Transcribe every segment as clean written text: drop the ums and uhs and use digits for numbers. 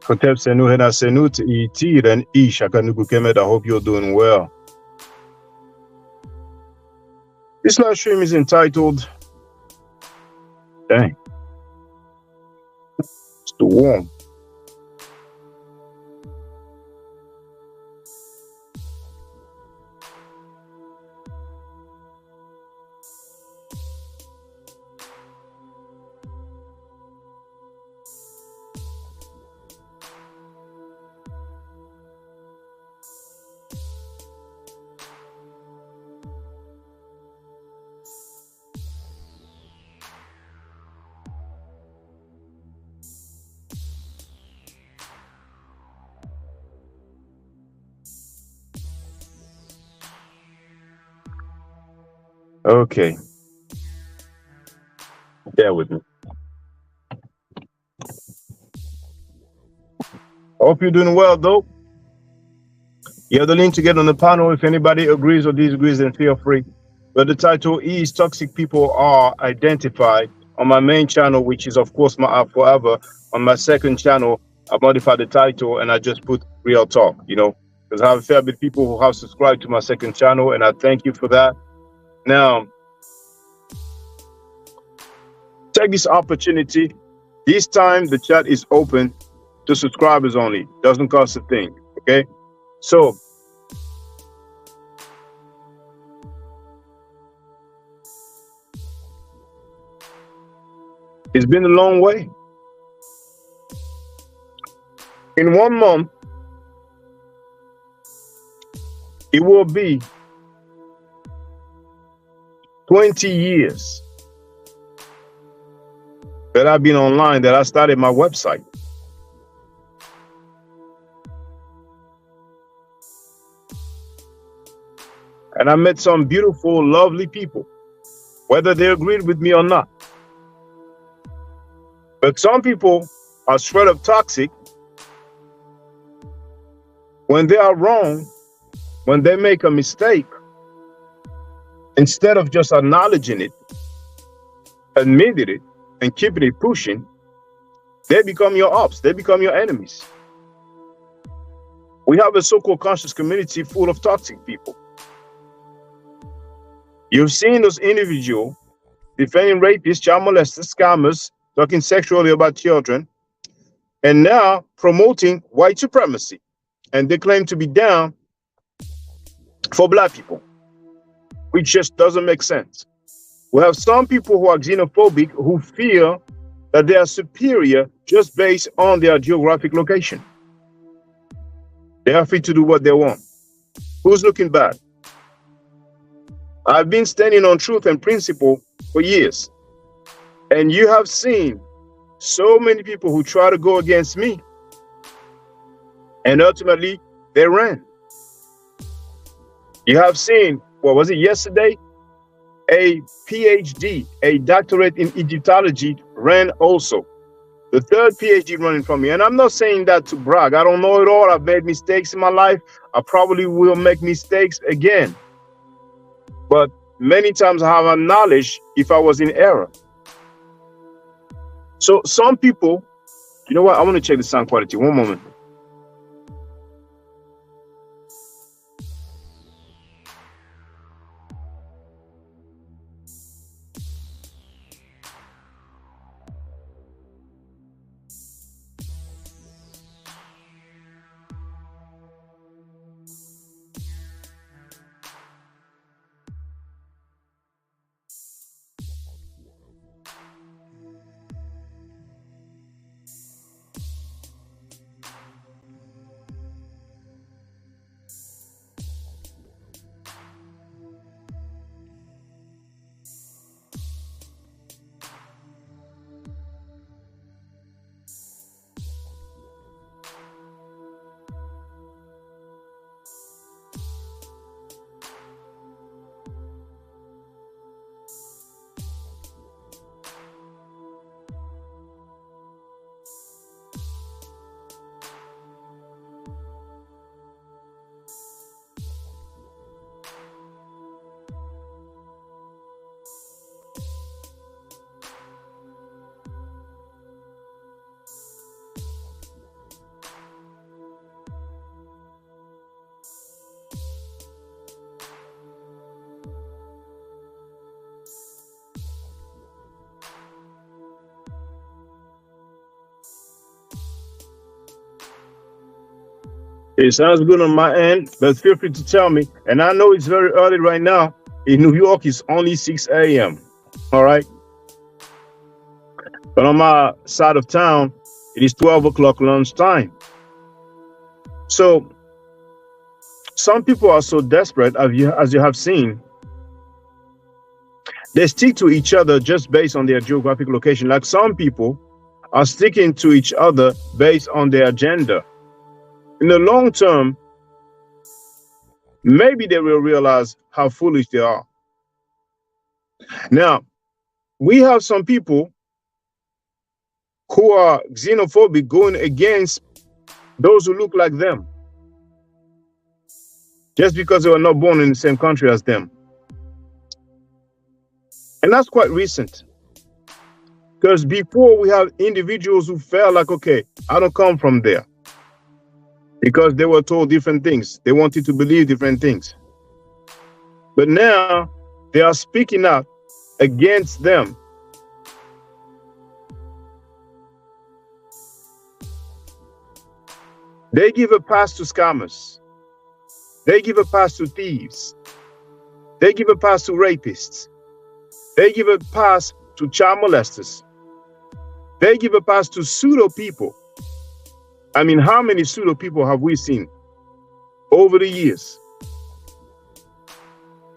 Kotep Senu Hena Senut Iti and Ishakanuku Kemet. I hope you're doing well. This live stream is entitled, dang, it's too warm. Okay, bear with me. Hope you're doing well, though. You have the link to get on the panel. If anybody agrees or disagrees, then feel free. But the title is Toxic People Are Identified on my main channel, which is, of course, my app forever. On my second channel, I modified the title and I just put Real Talk, because I have a fair bit of people who have subscribed to my second channel, and I thank you for that. Now, take this opportunity. This time, the chat is open to subscribers only. Doesn't cost a thing, okay? So, it's been a long way. In 1 month, it will be 20 years that I've been online, that I started my website. And I met some beautiful, lovely people, whether they agreed with me or not. But some people are straight up toxic. When they are wrong, when they make a mistake, instead of just acknowledging it, admitting it, and keeping it pushing, they become your ops, they become your enemies. We have a so-called conscious community full of toxic people. You've seen those individuals defending rapists, child molesters, scammers, talking sexually about children, and now promoting white supremacy. And they claim to be down for black people, which just doesn't make sense. We have some people who are xenophobic, who feel that they are superior just based on their geographic location. They are free to do what they want. Who's looking bad? I've been standing on truth and principle for years. And you have seen so many people who try to go against me. And ultimately, they ran. You have seen, what was it, yesterday? A PhD, a doctorate in Egyptology, ran also. The third PhD running from me. And I'm not saying that to brag. I don't know it all. I've made mistakes in my life. I probably will make mistakes again. But many times I have acknowledged if I was in error. So some people, you know what? I want to check the sound quality. One moment. It sounds good on my end, but feel free to tell me. And I know it's very early right now. In New York, it's only 6 a.m. All right. But on my side of town, it is 12 o'clock lunchtime. So some people are so desperate, as you have seen, they stick to each other just based on their geographic location. Like some people are sticking to each other based on their agenda. In the long term, maybe they will realize how foolish they are. Now, we have some people who are xenophobic going against those who look like them just because they were not born in the same country as them. And that's quite recent. Because before, we have individuals who felt like, okay, I don't come from there. Because they were told different things. They wanted to believe different things. But now they are speaking out against them. They give a pass to scammers. They give a pass to thieves. They give a pass to rapists. They give a pass to child molesters. They give a pass to pseudo people. I mean, how many pseudo people have we seen over the years?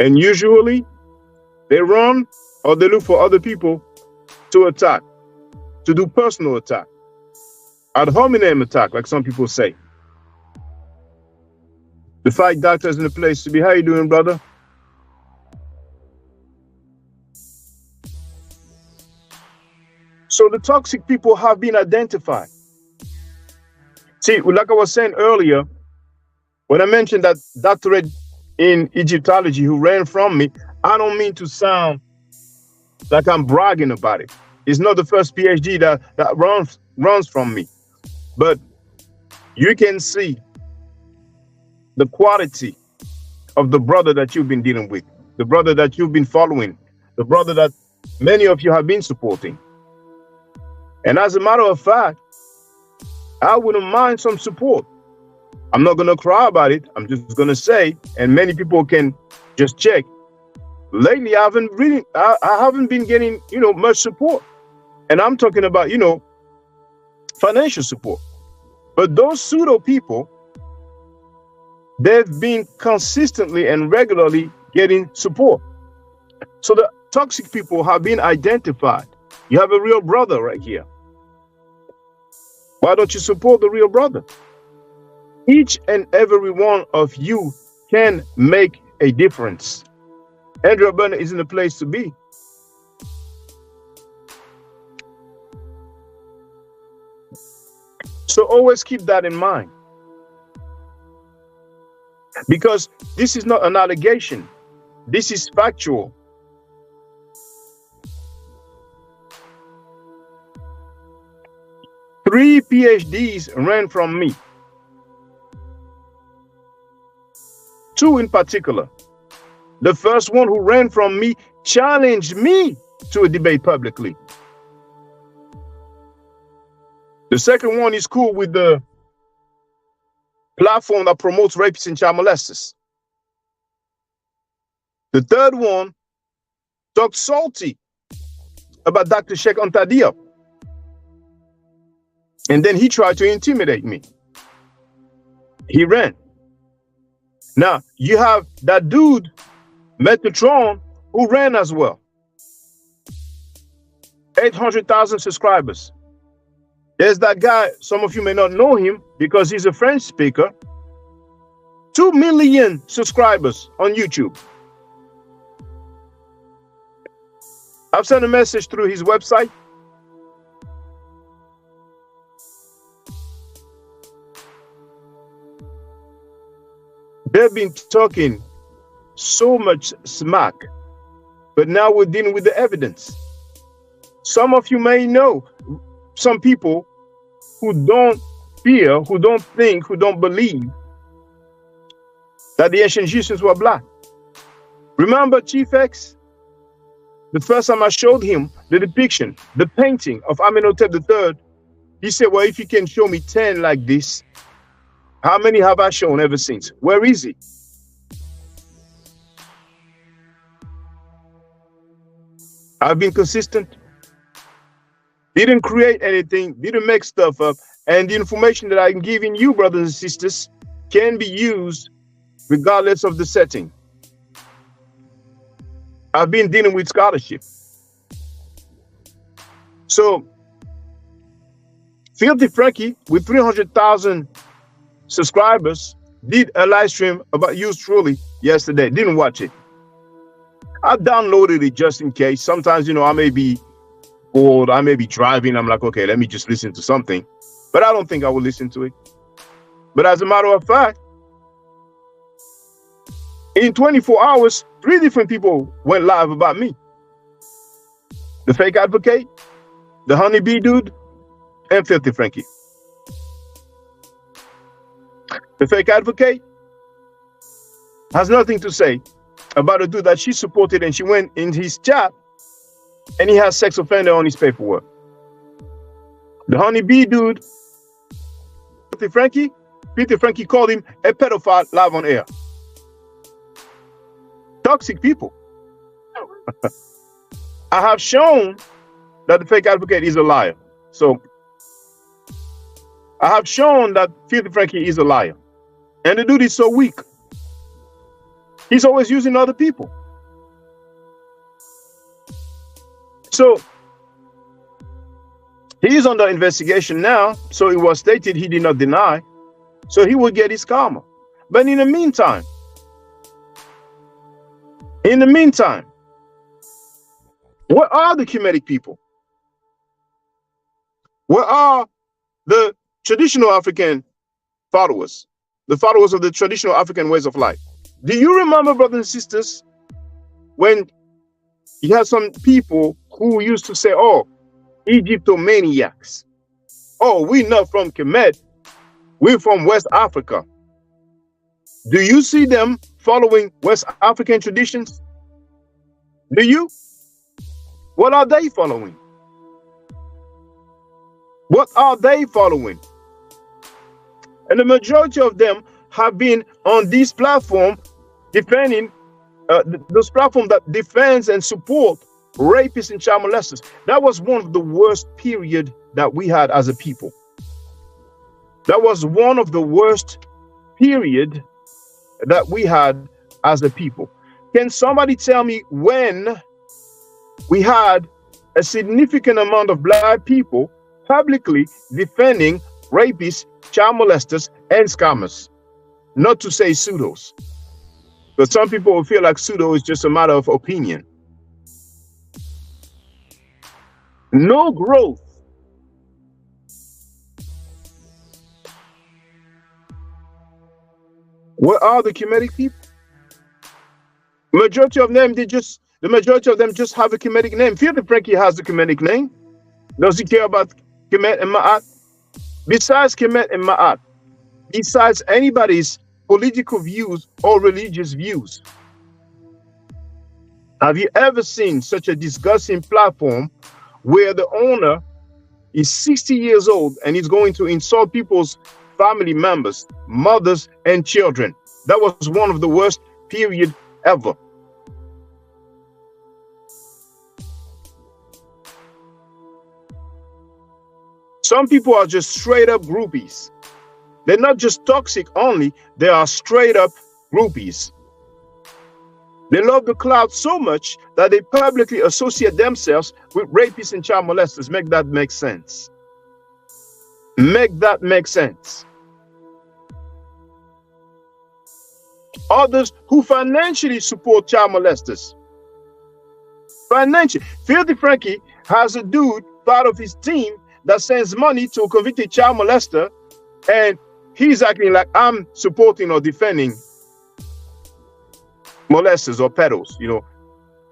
And usually they run or they look for other people to attack, to do personal attack, ad hominem attack, like some people say. The Fight Doctor is in the place to be. How you doing, brother? So the toxic people have been identified. See, like I was saying earlier, when I mentioned that doctorate in Egyptology who ran from me, I don't mean to sound like I'm bragging about it. It's not the first PhD that runs from me. But you can see the quality of the brother that you've been dealing with, the brother that you've been following, the brother that many of you have been supporting. And as a matter of fact, I wouldn't mind some support. I'm not going to cry about it. I'm just going to say, and many people can just check. Lately, I haven't been getting, much support. And I'm talking about, financial support. But those pseudo people, they've been consistently and regularly getting support. So the toxic people have been identified. You have a real brother right here. Why don't you support the real brother? Each and every one of you can make a difference. Andrew Burnett is in the place to be. So always keep that in mind. Because this is not an allegation. This is factual. Three PhDs ran from me. Two in particular. The first one who ran from me challenged me to a debate publicly. The second one is cool with the platform that promotes rapists and child molesters. The third one talked salty about Dr. Sheikh Anta Diop. And then he tried to intimidate me. He ran. Now, you have that dude, Metatron, who ran as well. 800,000 subscribers. There's that guy, some of you may not know him because he's a French speaker. 2 million subscribers on YouTube. I've sent a message through his website. They've been talking so much smack, but now we're dealing with the evidence. Some of you may know some people who don't fear, who don't think, who don't believe that the ancient Egyptians were black. Remember Chief X? The first time I showed him the depiction, the painting of Amenhotep III, he said, well, if you can show me 10 like this, How many have I shown ever since? Where is he? I've been consistent. Didn't create anything, didn't make stuff up. And the information that I'm giving you, brothers and sisters, can be used regardless of the setting. I've been dealing with scholarship. So, Filthy Frankie, with 300,000 subscribers, did a live stream about yours truly yesterday. Didn't watch it. I downloaded it just in case. Sometimes, I may be bored, I may be driving. I'm like, okay, let me just listen to something. But I don't think I will listen to it. But as a matter of fact, in 24 hours, 3 different people went live about me. The Fake Advocate, the Honeybee Dude, and Filthy Frankie. The Fake Advocate has nothing to say about a dude that she supported, and she went in his chat and he has sex offender on his paperwork. The Honeybee Dude, Filthy Frankie called him a pedophile live on air. Toxic people. I have shown that the Fake Advocate is a liar. So I have shown that Filthy Frankie is a liar. And the dude is so weak. He's always using other people. So he is under investigation now. So it was stated, he did not deny. So he will get his karma. But in the meantime, where are the Kemetic people? Where are the traditional African followers? The followers of the traditional African ways of life? Do you remember, brothers and sisters, when you had some people who used to say, oh, Egyptomaniacs. Oh, we're not from Kemet. We're from West Africa. Do you see them following West African traditions? Do you? What are they following? What are they following? And the majority of them have been on this platform defending those platforms that defends and support rapists and child molesters. That was one of the worst period that we had as a people. That was one of the worst period that we had as a people. Can somebody tell me when we had a significant amount of black people publicly defending rapists, child molesters, and scammers? Not to say pseudos. But some people will feel like pseudo is just a matter of opinion. No growth. Where are the Kemetic people? The majority of them just have a Kemetic name. Filthy Frankie has the Kemetic name. Does he care about Kemet and Ma'at? Besides Kemet and Ma'at, besides anybody's political views or religious views, have you ever seen such a disgusting platform where the owner is 60 years old and he's going to insult people's family members, mothers, and children? That was one of the worst period ever. Some people are just straight up groupies. They're not just toxic only, they are straight up groupies. They love the clout so much that they publicly associate themselves with rapists and child molesters. Make that make sense. Make that make sense. Others who financially support child molesters. Financially. Filthy Frankie has a dude, part of his team, that sends money to a convicted child molester, and he's acting like I'm supporting or defending molesters or pedos.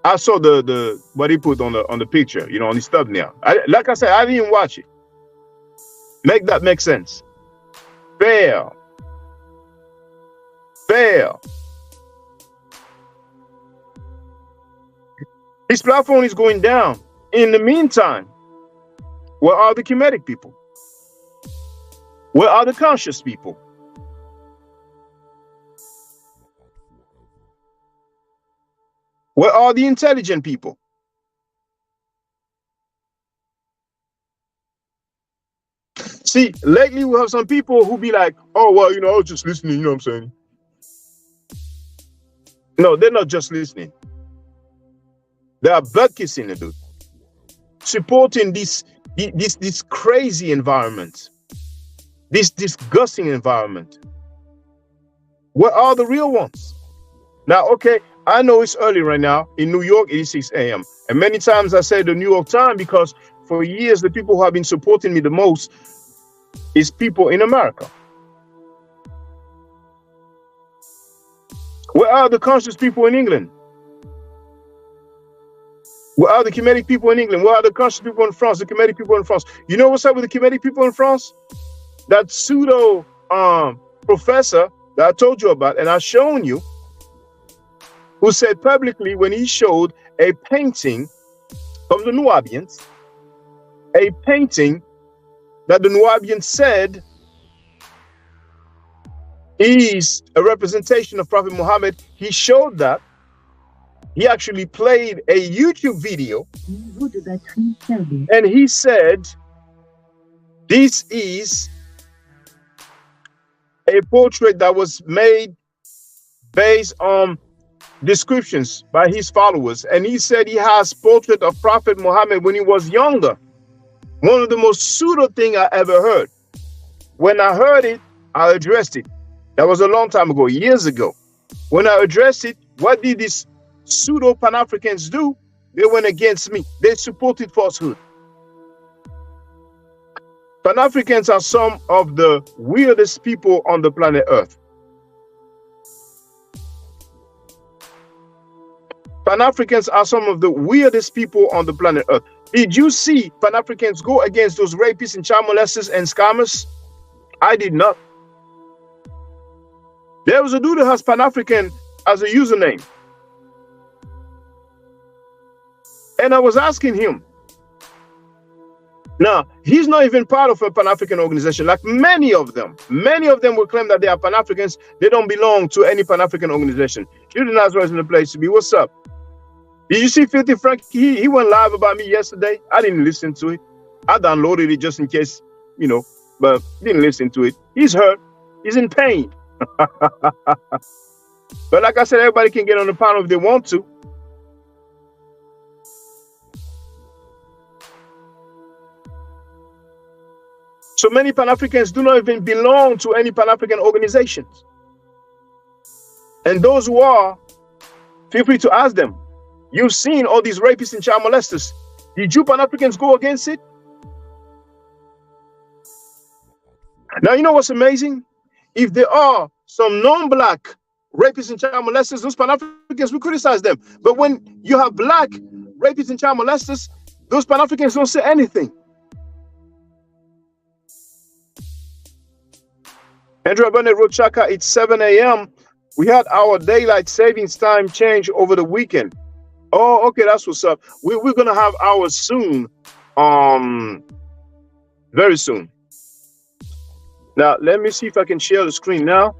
I saw the what he put on the picture, on his thumbnail. Like I said, I didn't watch it. Make that make sense. Fail. His platform is going down. In the meantime, where are the Kemetic people? Where are the conscious people? Where are the intelligent people? See, lately we have some people who be like, oh, well, I was just listening, you know what I'm saying? No, they're not just listening. They are butt kissing the dude, supporting this crazy environment, this disgusting environment. Where are the real ones? Now, okay, I know it's early right now. In New York, it is 6 a.m. And many times I say the New York Times because for years, the people who have been supporting me the most is people in America. Where are the conscious people in England? Where are the Kemetic people in England? Where are the conscious people in France? The Kemetic people in France. You know what's up with the Kemetic people in France? That pseudo professor that I told you about, and I've shown you, who said publicly when he showed a painting from the Nubians, a painting that the Nubians said is a representation of Prophet Muhammad. He showed that. He actually played a YouTube video and he said, this is a portrait that was made based on descriptions by his followers. And he said he has portrait of Prophet Muhammad when he was younger. One of the most pseudo thing I ever heard. When I heard it, I addressed it. That was a long time ago, years ago. When I addressed it, what did these pseudo Pan-Africans do? They went against me. They supported falsehood. Pan-Africans are some of the weirdest people on the planet Earth. Pan-Africans are some of the weirdest people on the planet Earth. Did you see Pan-Africans go against those rapists and child molesters and scammers? I did not. There was a dude who has Pan-African as a username. And I was asking him. Now, he's not even part of a Pan-African organization. Like many of them will claim that they are Pan-Africans. They don't belong to any Pan-African organization. Judy Nazareth is in the place to be. What's up? Did you see Filthy Frank? He went live about me yesterday. I didn't listen to it. I downloaded it just in case, but didn't listen to it. He's hurt. He's in pain. But like I said, everybody can get on the panel if they want to. So many Pan-Africans do not even belong to any Pan-African organizations. And those who are, feel free to ask them. You've seen all these rapists and child molesters. Did you Pan-Africans go against it? Now, you know what's amazing? If there are some non-black rapists and child molesters, those Pan-Africans, we criticize them. But when you have black rapists and child molesters, those Pan-Africans don't say anything. Andrew Abundant wrote, Chaka, it's 7 a.m. We had our daylight savings time change over the weekend. Oh, okay, that's what's up. We're going to have ours soon. Very soon. Now, let me see if I can share the screen now.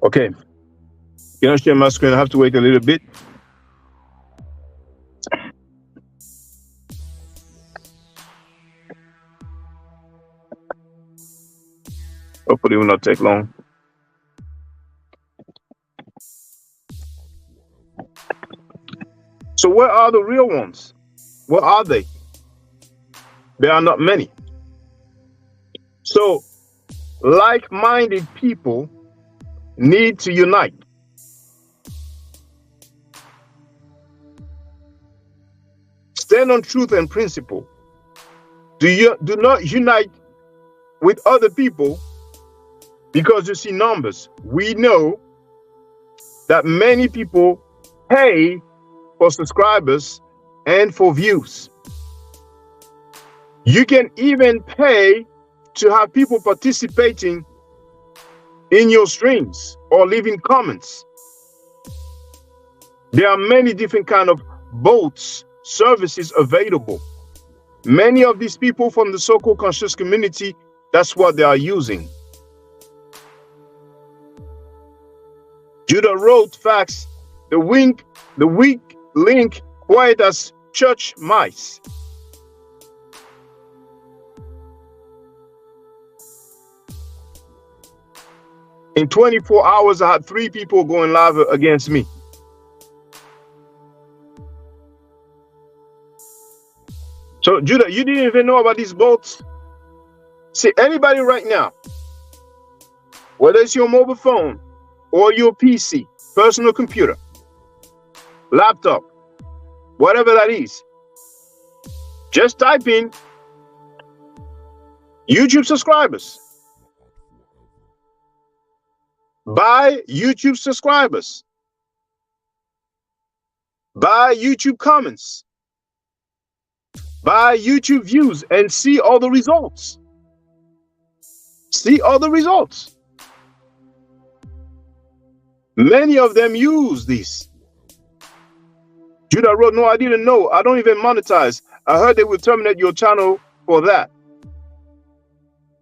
Okay. Can I share my screen? I have to wait a little bit. Hopefully it will not take long. So where are the real ones? Where are they? There are not many. So like-minded people need to unite. Stand on truth and principle. Do not unite with other people because you see numbers. We know that many people pay for subscribers and for views. You can even pay to have people participating in your streams or leaving comments. There are many different kind of bots services available. Many of these people from the so-called conscious community, that's what they are using. Judah wrote facts, the weak link quiet as church mice. In 24 hours, I had 3 people going live against me. So, Judah, you didn't even know about these bots? See, anybody right now, whether it's your mobile phone or your PC, personal computer, laptop, whatever that is, just type in YouTube subscribers. Buy YouTube subscribers. Buy YouTube comments. Buy YouTube views and see all the results. See all the results. Many of them use this. Judah wrote, no, I didn't know. I don't even monetize. I heard they will terminate your channel for that.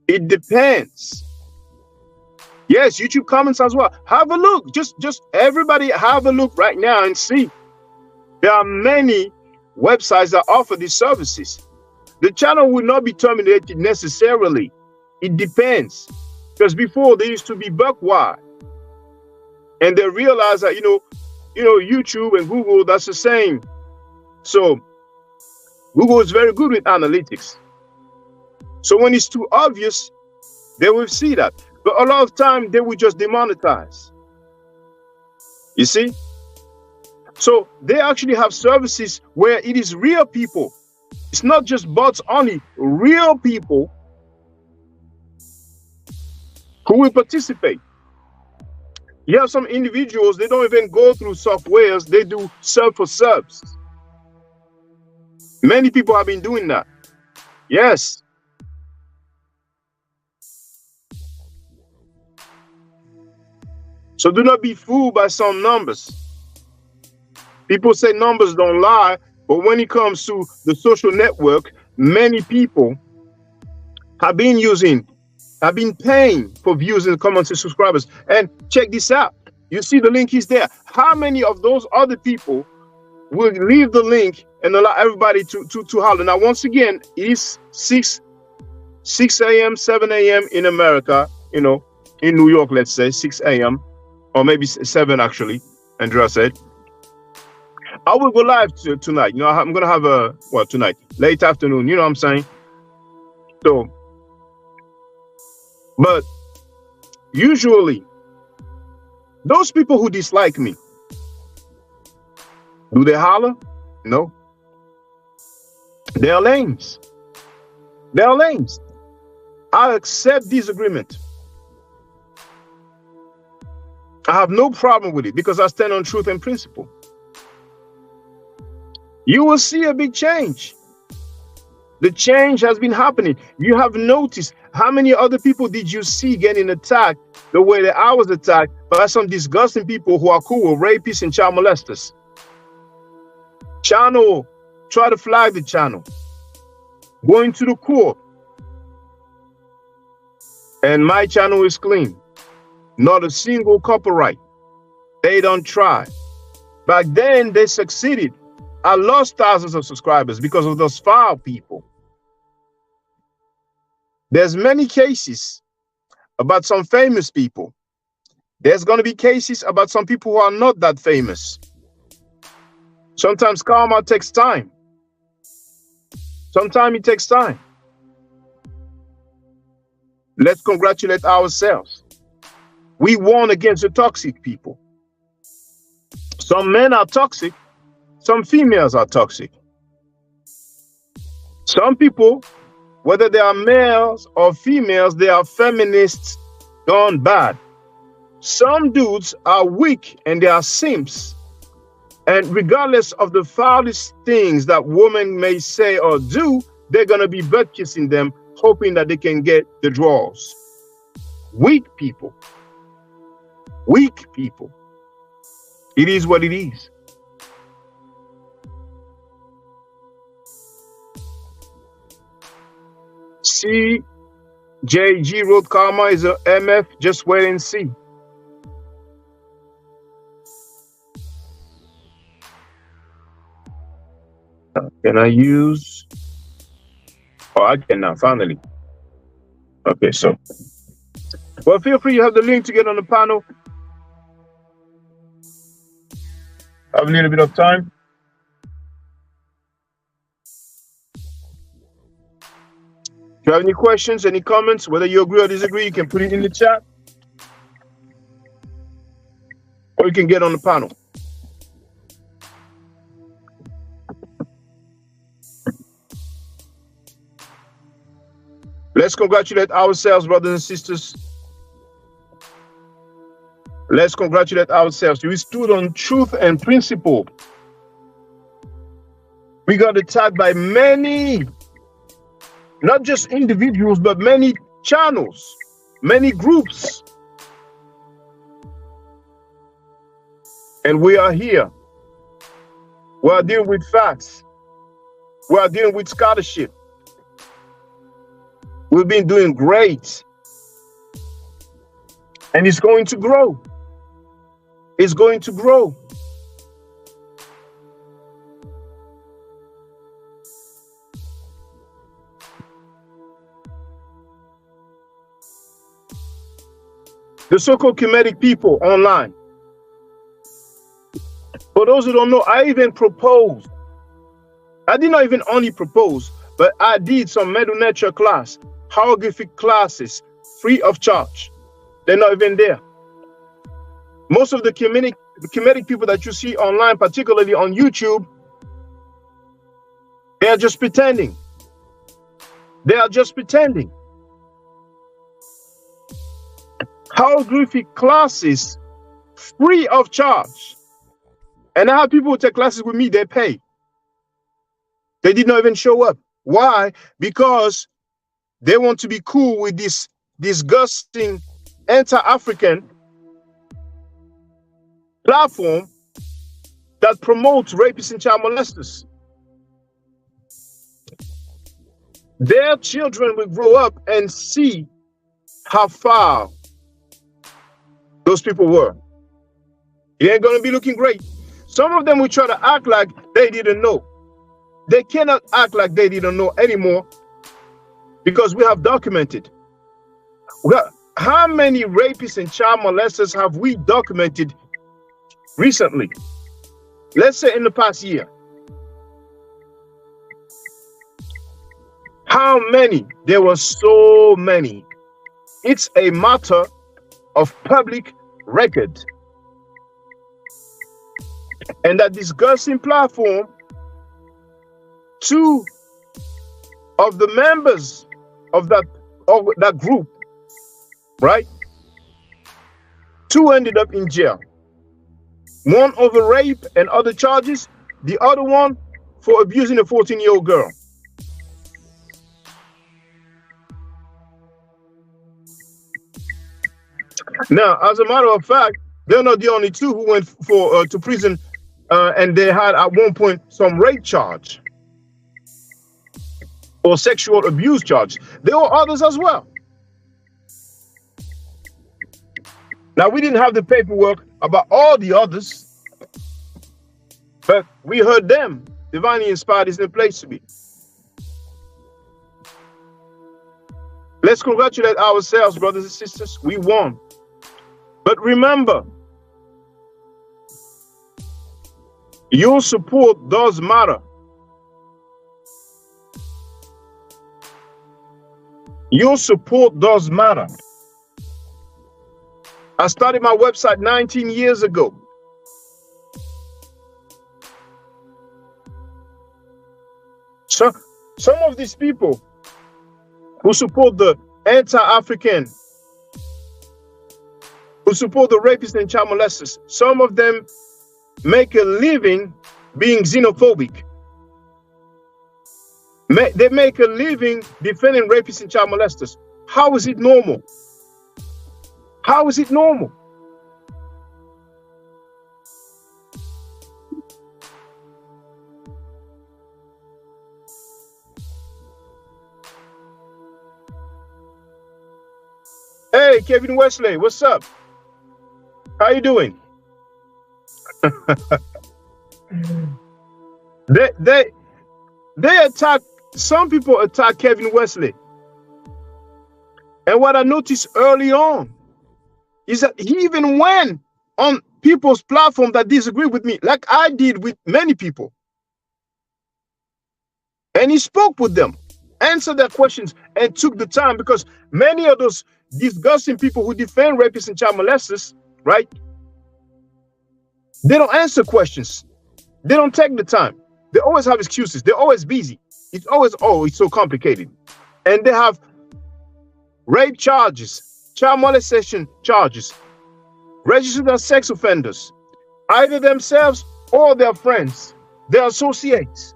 It depends. Yes, YouTube comments as well. Have a look. Just everybody have a look right now and see. There are many websites that offer these services. The channel will not be terminated necessarily. It depends. Because before they used to be buck wild. And they realized that, YouTube and Google, that's the same. So Google is very good with analytics. So when it's too obvious, they will see that. But a lot of time they will just demonetize. You see? So they actually have services where it is real people. It's not just bots only, real people who will participate. You have some individuals, they don't even go through softwares, they do sub for subs. Many people have been doing that. Yes. So do not be fooled by some numbers. People say numbers don't lie, but when it comes to the social network, many people have been paying for views and comments and subscribers. And check this out. You see the link is there. How many of those other people will leave the link and allow everybody to holler? Now, once again, it is 6 a.m., 7 a.m. in America, in New York, let's say 6 a.m. or maybe 7 actually, Andrea said. I will go live tonight. I'm going to have tonight, late afternoon, you know what I'm saying? So, but usually, those people who dislike me, do they holler? No. They are lames. They are lames. I accept disagreement. I have no problem with it because I stand on truth and principle. You will see a big change. The change has been happening. You have noticed how many other people did you see getting attacked the way that I was attacked by some disgusting people who are cool, rapists and child molesters. Channel, try to flag the channel. Going to the court. And my channel is clean. Not a single copyright. They don't try. Back then, they succeeded. I lost thousands of subscribers because of those foul people. There's many cases about some famous people. There's going to be cases about some people who are not that famous. Sometimes karma takes time. Sometimes it takes time. Let's congratulate ourselves. We won against the toxic people. Some men are toxic. Some females are toxic. Some people Whether they are males or females, they are feminists gone bad. Some dudes are weak and they are simps. And regardless of the foulest things that women may say or do, they're going to be butt kissing them, hoping that they can get the draws. Weak people. Weak people. It is what it is. CJG wrote karma is a MF, just wait and see. Can I use? Oh, I can now, finally. Okay, so. Well, feel free, you have the link to get on the panel. Have a little bit of time. If you have any questions, any comments, whether you agree or disagree, you can put it in the chat. Or you can get on the panel. Let's congratulate ourselves, brothers and sisters. Let's congratulate ourselves. We stood on truth and principle. We got attacked by many, not just individuals, but many channels, many groups. And we are here. We are dealing with facts. We are dealing with scholarship. We've been doing great. And it's going to grow. It's going to grow. The so-called Kemetic people online. For those who don't know, I even proposed. I did not even only propose, but I did some Medu-Nature class, hieroglyphic classes, free of charge. They're not even there. Most of the Kemetic people that you see online, particularly on YouTube, they are just pretending. They are just pretending. Hieroglyphic classes, free of charge. And I have people who take classes with me, they pay. They did not even show up. Why? Because they want to be cool with this disgusting anti-African platform that promotes rapists and child molesters. Their children will grow up and see how far those people were. It ain't going to be looking great. Some of them will try to act like they didn't know. They cannot act like they didn't know anymore because we have documented. How many rapists and child molesters have we documented recently? Let's say in the past year. How many? There were so many. It's a matter of public record. And that disgusting platform, two of the members of that group, right? Two ended up in jail. One over rape and other charges, the other one for abusing a 14-year-old girl. Now, as a matter of fact, they're not the only two who went to prison, and they had at one point some rape charge or sexual abuse charge. There were others as well. Now, we didn't have the paperwork about all the others, but we heard them. Divinely inspired is the place to be. Let's congratulate ourselves, brothers and sisters. We won. But remember, your support does matter. Your support does matter. I started my website 19 years ago. So some of these people who support the anti-African, who support the rapists and child molesters. Some of them make a living being xenophobic. They make a living defending rapists and child molesters. How is it normal? How is it normal? Hey, Kevin Wesley, what's up? How you doing? They attack. Some people attack Kevin Wesley, and what I noticed early on is that he even went on people's platform that disagree with me, like I did with many people, and he spoke with them, answered their questions, and took the time, because many of those disgusting people who defend rapists and child molesters, right? They don't answer questions. They don't take the time. They always have excuses. They're always busy. It's always, oh, it's so complicated. And they have rape charges, child molestation charges, registered as sex offenders, either themselves or their friends, their associates,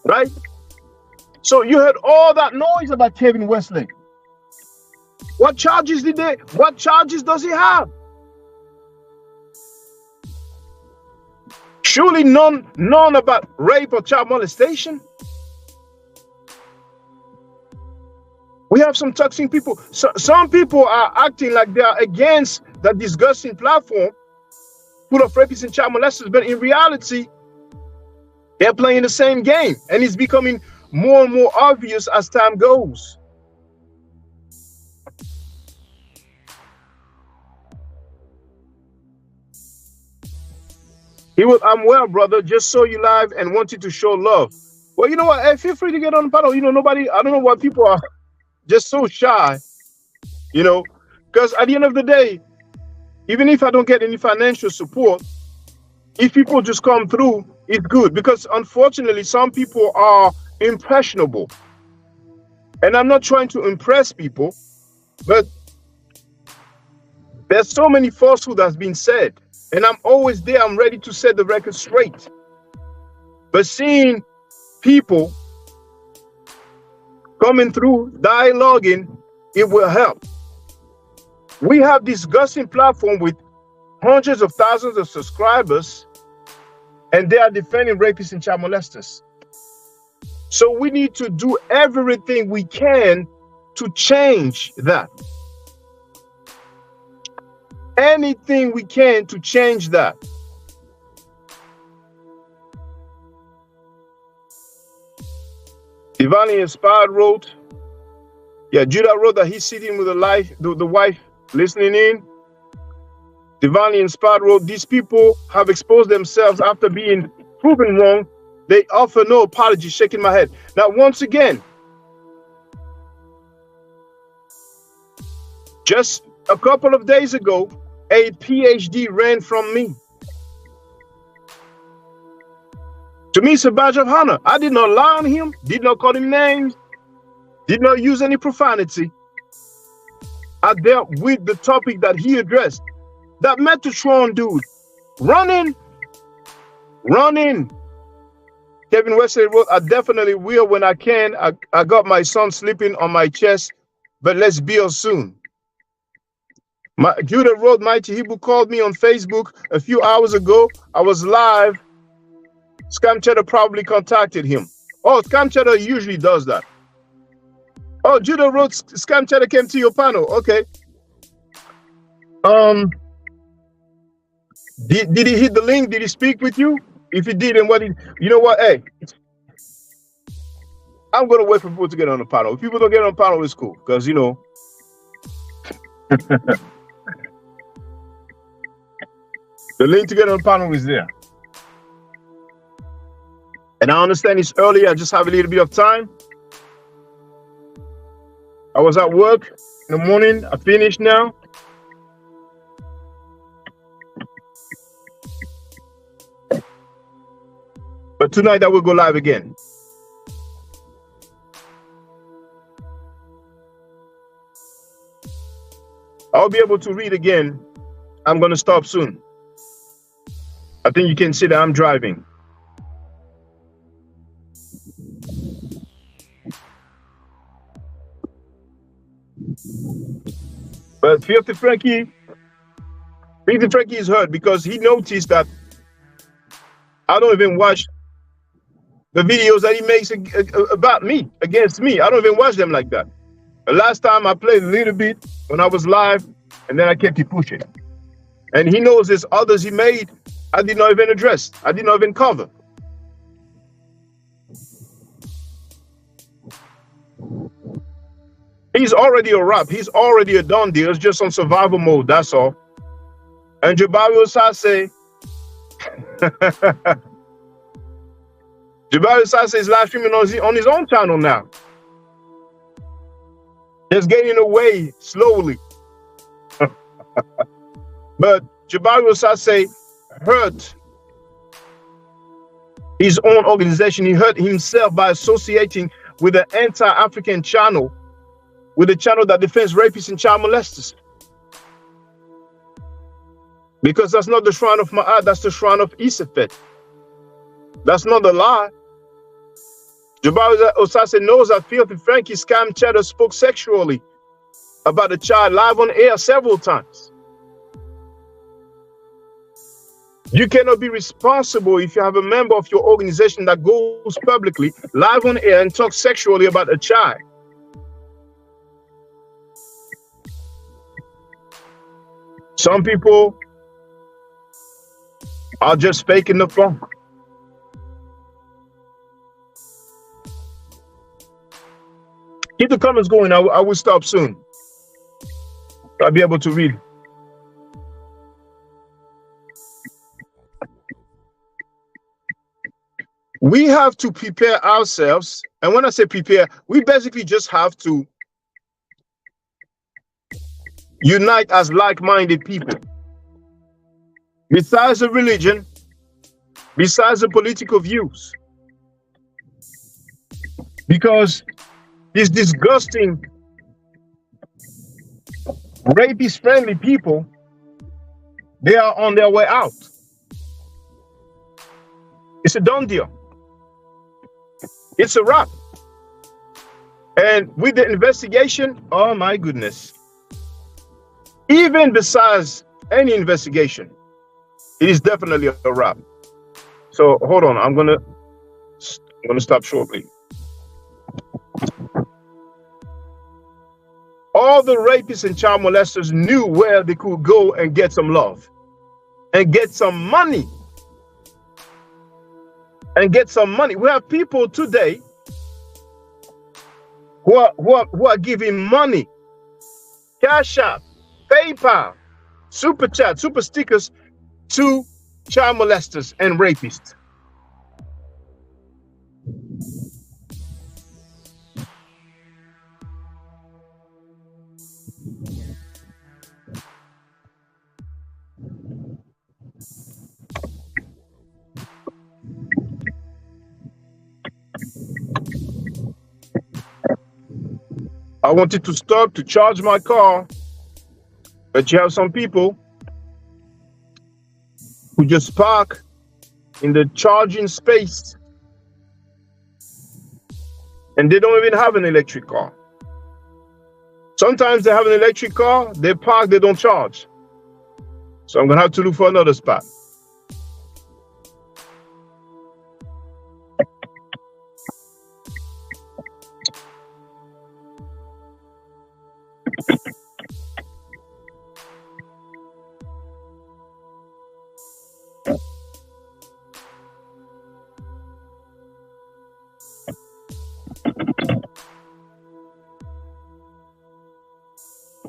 right? So you heard all that noise about Kevin Wesley. What charges does he have? Surely none about rape or child molestation. We have some toxic people. Some people are acting like they are against that disgusting platform full of rapists and child molesters, but in reality, they're playing the same game, and it's becoming more and more obvious as time goes. I'm well, brother. Just saw you live and wanted to show love. Well, you know what? Hey, feel free to get on the panel. You know, nobody, I don't know why people are just so shy, you know, because at the end of the day, even if I don't get any financial support, if people just come through, it's good, because unfortunately, some people are impressionable. And I'm not trying to impress people, but there's so many falsehood that's been said. And I'm always there. I'm ready to set the record straight. But seeing people coming through, dialoguing, it will help. We have this disgusting platform with hundreds of thousands of subscribers, and they are defending rapists and child molesters. So we need to do everything we can to change that. Anything we can to change that. Divinely Inspired wrote, yeah, Judah wrote that he's sitting with the wife listening in. Divinely Inspired wrote, these people have exposed themselves after being proven wrong. They offer no apology, shaking my head. Now, once again, just a couple of days ago, a PhD ran from me. To me, it's a badge of honor. I did not lie on him, did not call him names, did not use any profanity. I dealt with the topic that he addressed. That Metatron dude, running. Kevin Wesley wrote, I definitely will when I can. I got my son sleeping on my chest, but let's build soon. Judah wrote, Mighty Hebrew called me on Facebook a few hours ago. I was live. Scam Cheddar probably contacted him. Oh, Scam Cheddar usually does that. Oh, Judah wrote, Scam Cheddar came to your panel. Okay. Did he hit the link? Did he speak with you? If he did, and you know what? Hey, I'm gonna wait for people to get on the panel. If people don't get on the panel, it's cool, because you know. The link to get on the panel is there. And I understand it's early. I just have a little bit of time. I was at work in the morning. I finished now. But tonight I will go live again. I'll be able to read again. I'm going to stop soon. I think you can see that I'm driving. But Filthy Frankie is hurt because he noticed that I don't even watch the videos that he makes about me, against me. I don't even watch them like that. The last time I played a little bit when I was live, and then I kept it pushing. And he knows there's others he made I did not even address. I did not even cover. He's already a wrap. He's already a done deal. It's just on survival mode. That's all. And Jabari Osase, Jabari Osase is live streaming on his own channel now. Just getting away slowly. But Jabari Osase hurt his own organization. He hurt himself by associating with an anti-African channel, with a channel that defends rapists and child molesters. Because that's not the shrine of Ma'at, that's the shrine of Isefet. That's not the lie. Jabari Osase knows that Filthy Frankie Scam Cheddar spoke sexually about a child live on air several times. You cannot be responsible if you have a member of your organization that goes publicly live on air and talks sexually about a child. Some people are just faking the funk. Keep the comments going. I will stop soon. I'll be able to read. We have to prepare ourselves. And when I say prepare, we basically just have to unite as like-minded people. Besides the religion, besides the political views. Because these disgusting, rapist-friendly people, they are on their way out. It's a done deal. It's a wrap. And with the investigation, oh my goodness. Even besides any investigation, it is definitely a wrap. So hold on, I'm gonna stop shortly. All the rapists and child molesters knew where they could go and get some love and get some money. And get some money. We have people today who are giving money, Cash App, PayPal, Super Chat, Super Stickers to child molesters and rapists. I wanted to stop to charge my car, but you have some people who just park in the charging space and they don't even have an electric car. Sometimes they have an electric car, they park, they don't charge. So I'm gonna have to look for another spot.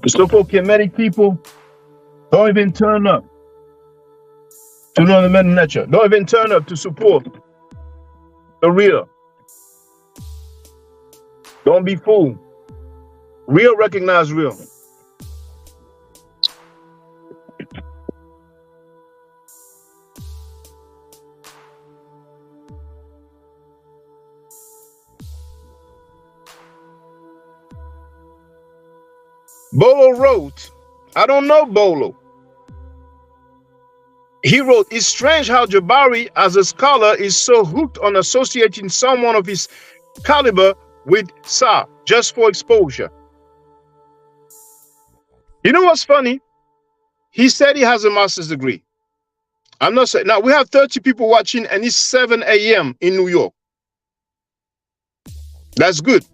The so-called Kemetic people don't even turn up to know the men nature. Don't even turn up to support the real. Don't be fooled. Real recognize real. Bolo wrote, I don't know Bolo. He wrote, it's strange how Jabari, as a scholar, is so hooked on associating someone of his caliber with Sa just for exposure. You know what's funny? He said he has a master's degree. I'm not saying, now we have 30 people watching and it's 7 a.m. in New York. That's good.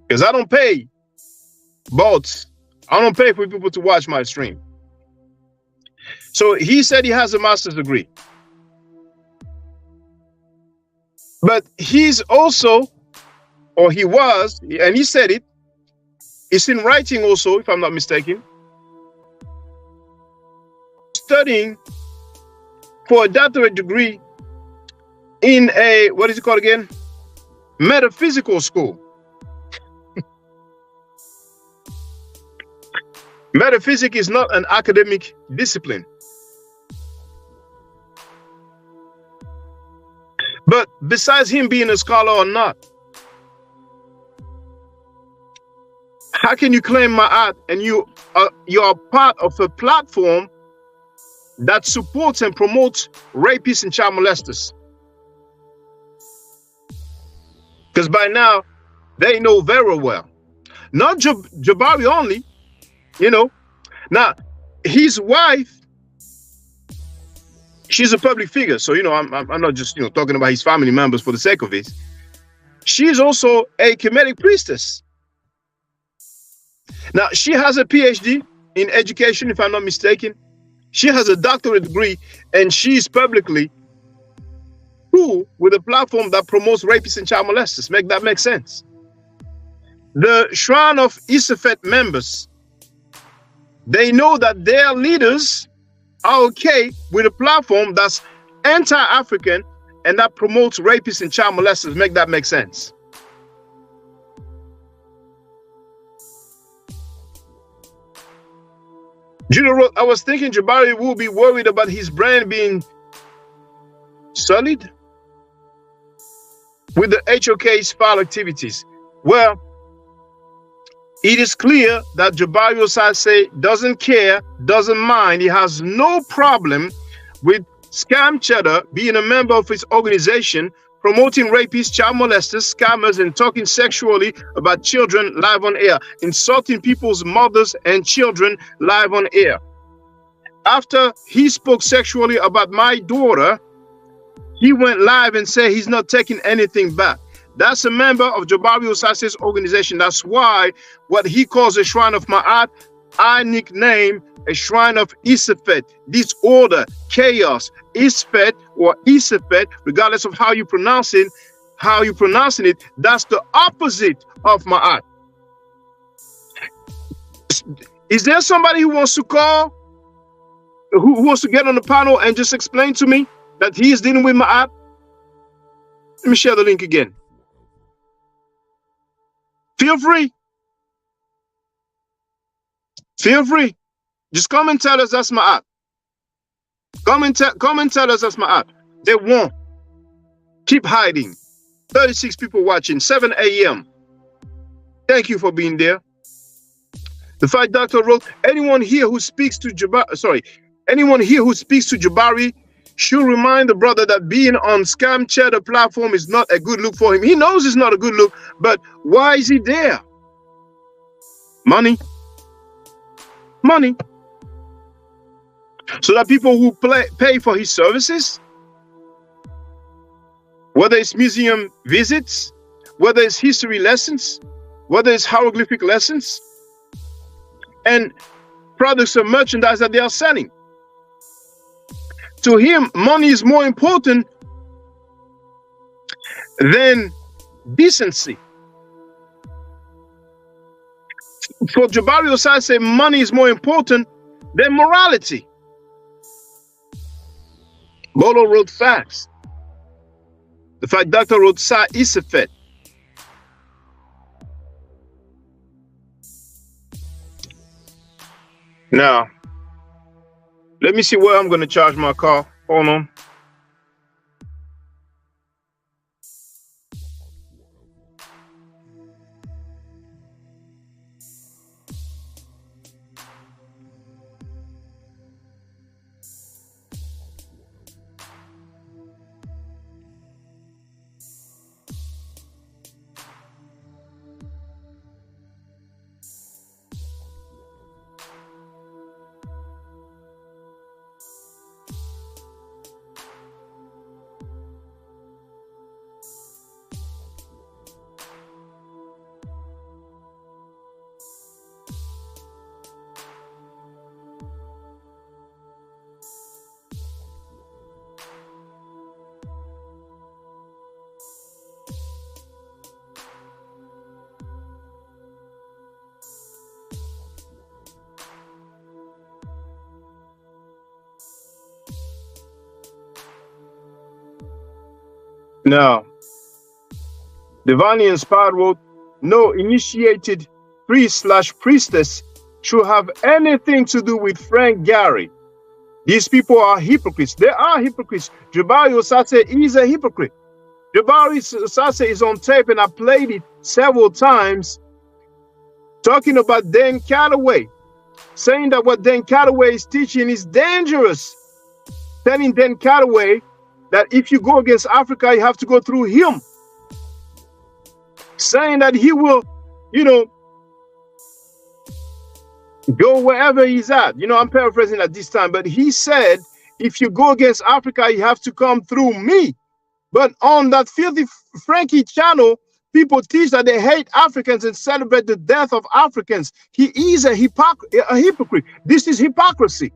Because I don't pay bots. I don't pay for people to watch my stream. So he said he has a master's degree. But he's also, or he was, and he said it, it's in writing also, if I'm not mistaken, studying for a doctorate degree in a, what is it called again? Metaphysical school. Metaphysics is not an academic discipline. But besides him being a scholar or not, how can you claim Ma'at and you are part of a platform that supports and promotes rapists and child molesters? Because by now, they know very well. Not Jabari only, you know. Now, his wife, she's a public figure. So, you know, I'm not just, you know, talking about his family members for the sake of it. She's also a Kemetic priestess. Now, she has a PhD in education, if I'm not mistaken. She has a doctorate degree, and she's publicly cool with a platform that promotes rapists and child molesters. Make that make sense? The Shrine of Isafet members, they know that their leaders are okay with a platform that's anti-African and that promotes rapists and child molesters. Make that make sense? Judah wrote, I was thinking Jabari will be worried about his brand being sullied with the HOK's foul activities. Well, it is clear that Jabari Osase doesn't care, doesn't mind. He has no problem with Scam Cheddar being a member of his organization, promoting rapists, child molesters, scammers, and talking sexually about children live on air, insulting people's mothers and children live on air. After he spoke sexually about my daughter, he went live and said he's not taking anything back. That's a member of Jabari Osase's organization. That's why what he calls a shrine of Ma'at, I nickname a shrine of Isafet, disorder, chaos, Isfet or Isafet, regardless of how you pronounce it, that's the opposite of Ma'at. Is there somebody who wants to call, who wants to get on the panel and just explain to me that he is dealing with Ma'at? Let me share the link again. Feel free. Feel free. Just come and tell us that's Ma'at. Come and tell us that's Ma'at. They won't. Keep hiding. 36 people watching, 7 a.m. Thank you for being there. The Fight Doctor wrote, anyone here who speaks to Jabari should remind the brother that being on Scam Cheddar platform is not a good look for him. He knows it's not a good look, but why is he there? Money. Money. So that people who pay for his services, whether it's museum visits, whether it's history lessons, whether it's hieroglyphic lessons, and products or merchandise that they are selling. To him, money is more important than decency. For Jabari Osase, money is more important than morality. Bolo wrote facts. The Fight Doctor wrote Sa Isafet. Now, let me see where I'm going to charge my car. Hold on. Now, Divinely Inspired wrote, no initiated priest/priestess should have anything to do with Frank Gehry. These people are hypocrites. They are hypocrites. Jabari Osase is a hypocrite. Jabari Osase is on tape, and I played it several times, talking about Dan Calloway, saying that what Dan Calloway is teaching is dangerous. Telling Dan Calloway that if you go against Africa, you have to go through him. Saying that he will, go wherever he's at. I'm paraphrasing at this time, but he said, if you go against Africa, you have to come through me. But on that Filthy Frankie channel, people teach that they hate Africans and celebrate the death of Africans. He is a hypocrite. This is hypocrisy.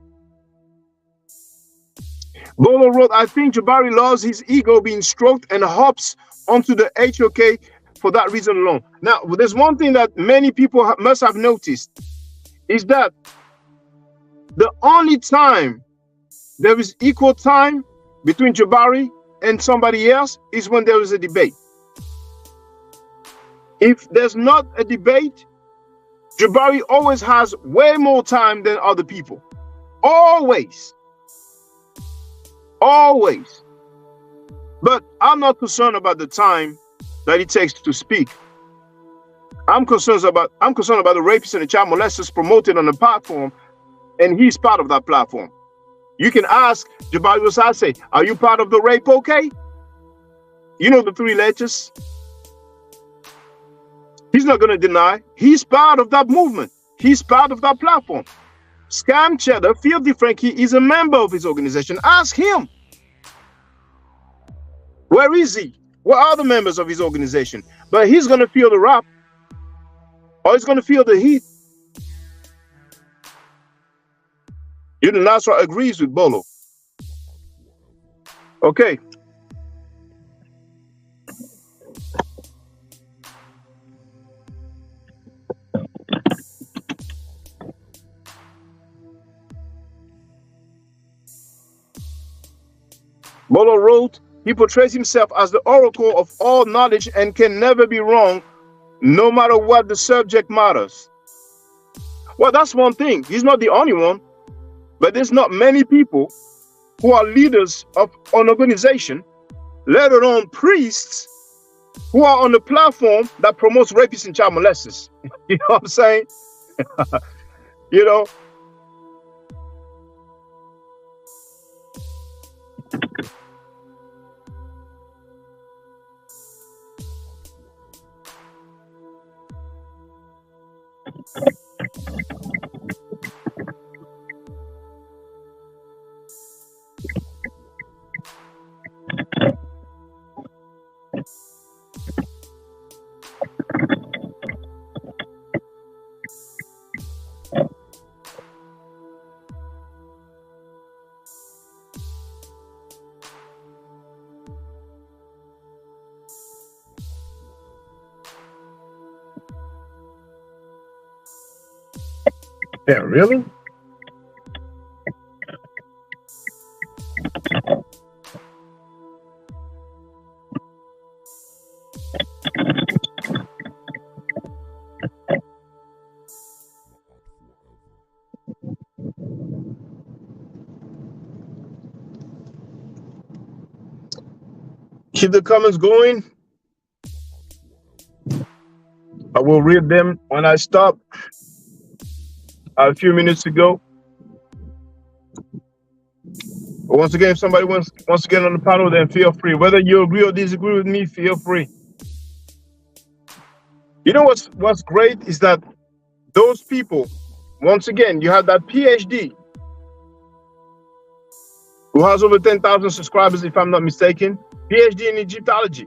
Bolo wrote, I think Jabari loves his ego being stroked and hops onto the HOK for that reason alone. Now, there's one thing that many people must have noticed, is that the only time there is equal time between Jabari and somebody else is when there is a debate. If there's not a debate, Jabari always has way more time than other people. Always. Always. But I'm not concerned about the time that it takes to speak. I'm concerned about the rapists and the child molesters promoted on the platform, and he's part of that platform. You can ask Jabari Osase, are you part of the rape okay? You know the 3 letters. He's not going to deny. He's part of that movement. He's part of that platform. Scam Cheddar, Filthy Frankie is a member of his organization. Ask him. Where is he? Where are the members of his organization? But he's going to feel the rap, or he's going to feel the heat. Nasra agrees with Bolo. Okay. Bolo wrote, he portrays himself as the oracle of all knowledge and can never be wrong, no matter what the subject matters. Well, that's one thing. He's not the only one, but there's not many people who are leaders of an organization, let alone priests, who are on the platform that promotes rapists and child molesters. You know what I'm saying? You know? Yeah, really? Keep the comments going. I will read them when I stop. A few minutes ago. But once again, if somebody wants to get on the panel, then feel free. Whether you agree or disagree with me, feel free. You know what's great is that those people, once again, you have that PhD who has over 10,000 subscribers, if I'm not mistaken, PhD in Egyptology.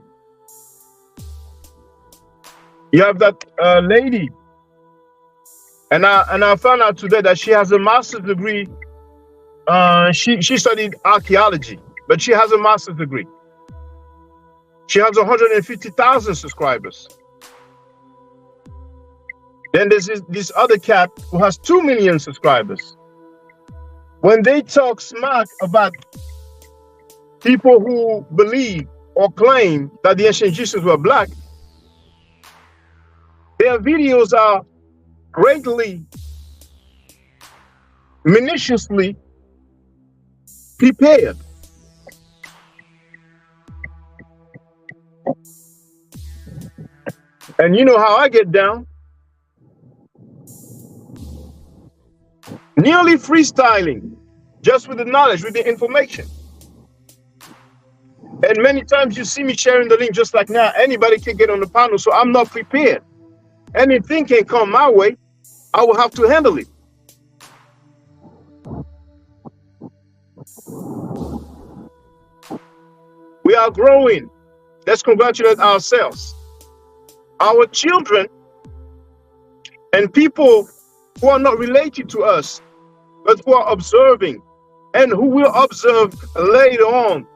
You have that lady. And I found out today that she has a master's degree. She studied archaeology, but she has a master's degree. She has 150,000 subscribers. Then there's this other cat who has 2 million subscribers. When they talk smack about people who believe or claim that the ancient Egyptians were black, their videos are greatly, minutiously prepared. And you know how I get down. Nearly freestyling, just with the knowledge, with the information. And many times you see me sharing the link just like now. Anybody can get on the panel, so I'm not prepared. Anything can come my way, I will have to handle it. We are growing. Let's congratulate ourselves. Our children and people who are not related to us, but who are observing and who will observe later on,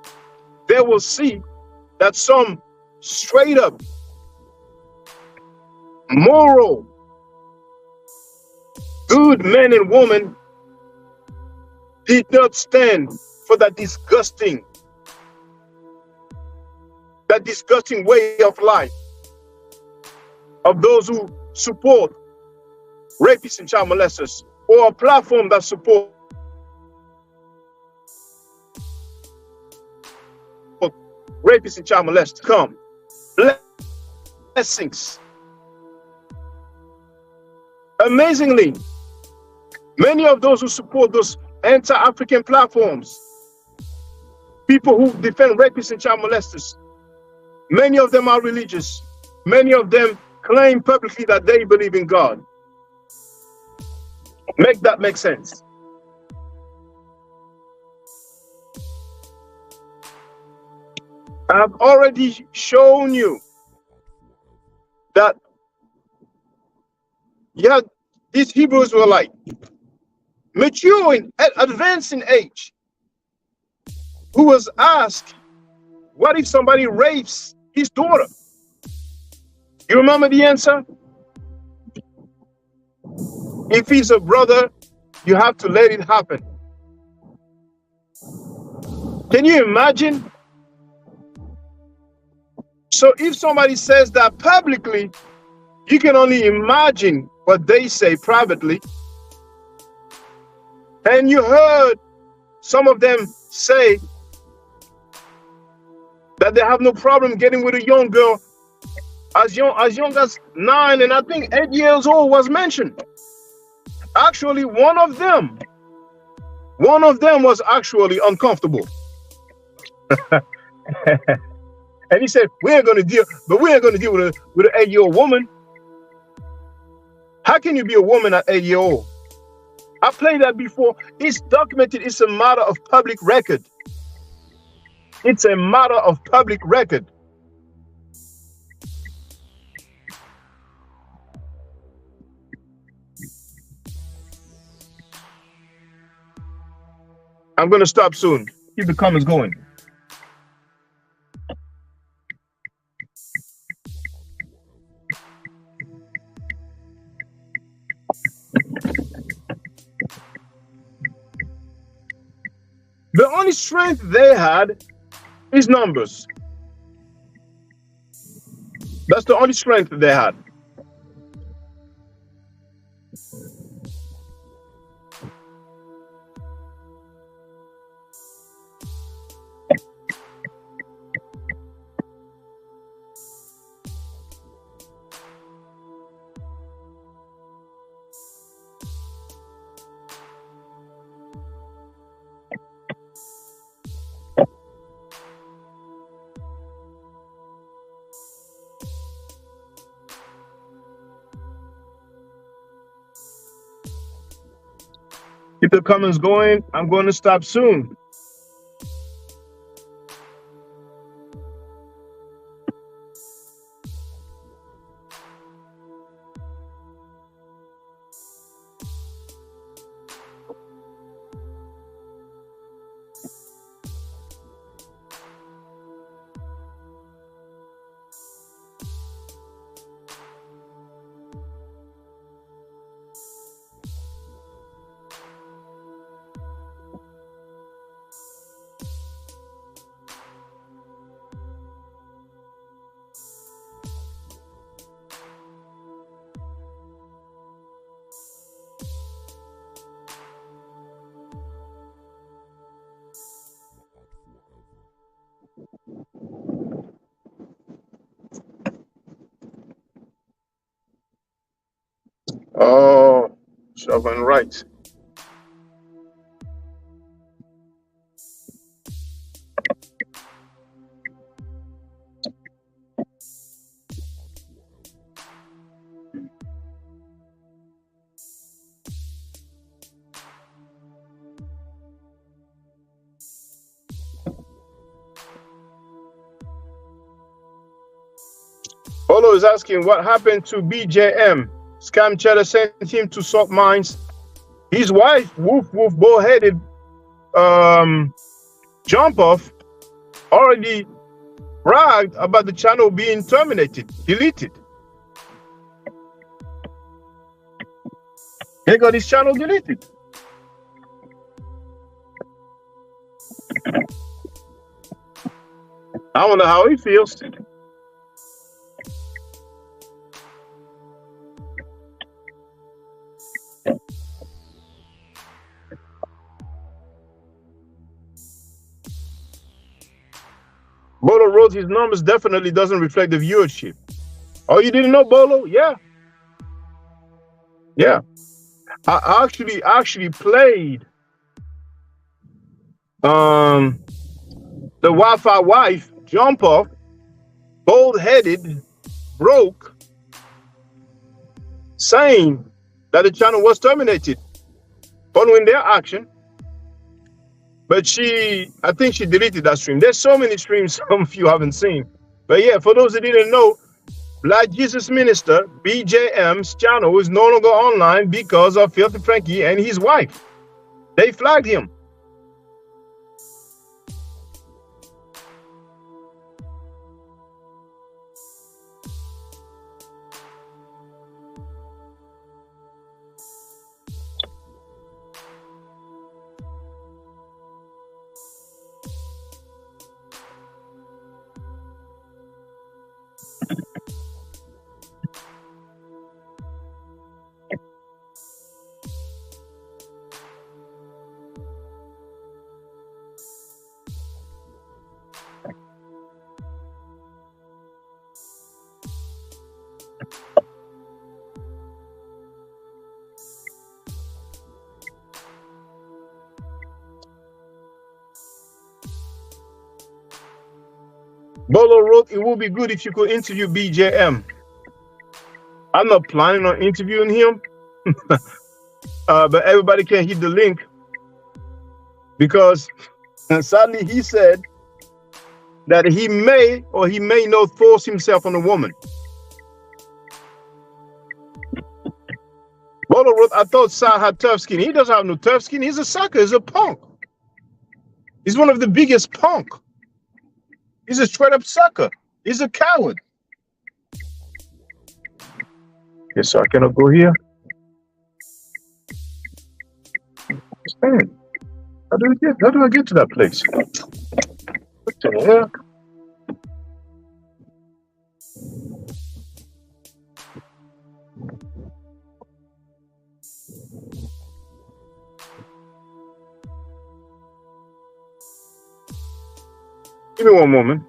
they will see that some straight up moral, good men and women did not stand for that disgusting way of life of those who support rapists and child molesters, or a platform that supports rapists and child molesters. Come, blessings. Amazingly, many of those who support those anti-African platforms, people who defend rapists and child molesters, many of them are religious. Many of them claim publicly that they believe in God. Make that make sense. I've already shown you that these Hebrews were like mature in advanced in age, who was asked, what if somebody rapes his daughter? You remember the answer? If he's a brother, you have to let it happen. Can you imagine? So if somebody says that publicly, you can only imagine what they say privately. And you heard some of them say that they have no problem getting with a young girl as young as 9 and I think 8 years old was mentioned. Actually, one of them was actually uncomfortable. And he said, we ain't gonna deal with an 8-year-old woman. How can you be a woman at 8-year-old? I played that before. It's documented. It's a matter of public record. It's a matter of public record. I'm going to stop soon. Keep the comments going. The only strength they had is numbers. That's the only strength they had. Keep the comments going. I'm going to stop soon. Oh, Chauvin right. Olo is asking what happened to BJM. Scam Cheddar sent him to salt mines. His wife, Woof Woof, bullheaded Jump Off, already bragged about the channel being terminated, deleted. He got his channel deleted. I wonder how he feels. Bolo wrote his numbers definitely doesn't reflect the viewership. Oh, you didn't know, Bolo? Yeah. Yeah. I actually played the Wi-Fi wife, Jump Off, bold-headed, broke, saying that the channel was terminated following their action. But I think she deleted that stream. There's so many streams some of you haven't seen. But yeah, for those that didn't know, Black Jesus Minister, BJM's channel is no longer online because of Filthy Frankie and his wife. They flagged him. Bolo wrote, it would be good if you could interview BJM. I'm not planning on interviewing him, but everybody can hit the link because sadly he said that he may or he may not force himself on a woman. Bolo wrote, I thought Sa had tough skin. He doesn't have no tough skin. He's a sucker. He's a punk. He's one of the biggest punk. He's a straight up sucker. He's a coward. Yes, so I cannot go here. Man, how do I get to that place? What the hell? Give me one moment.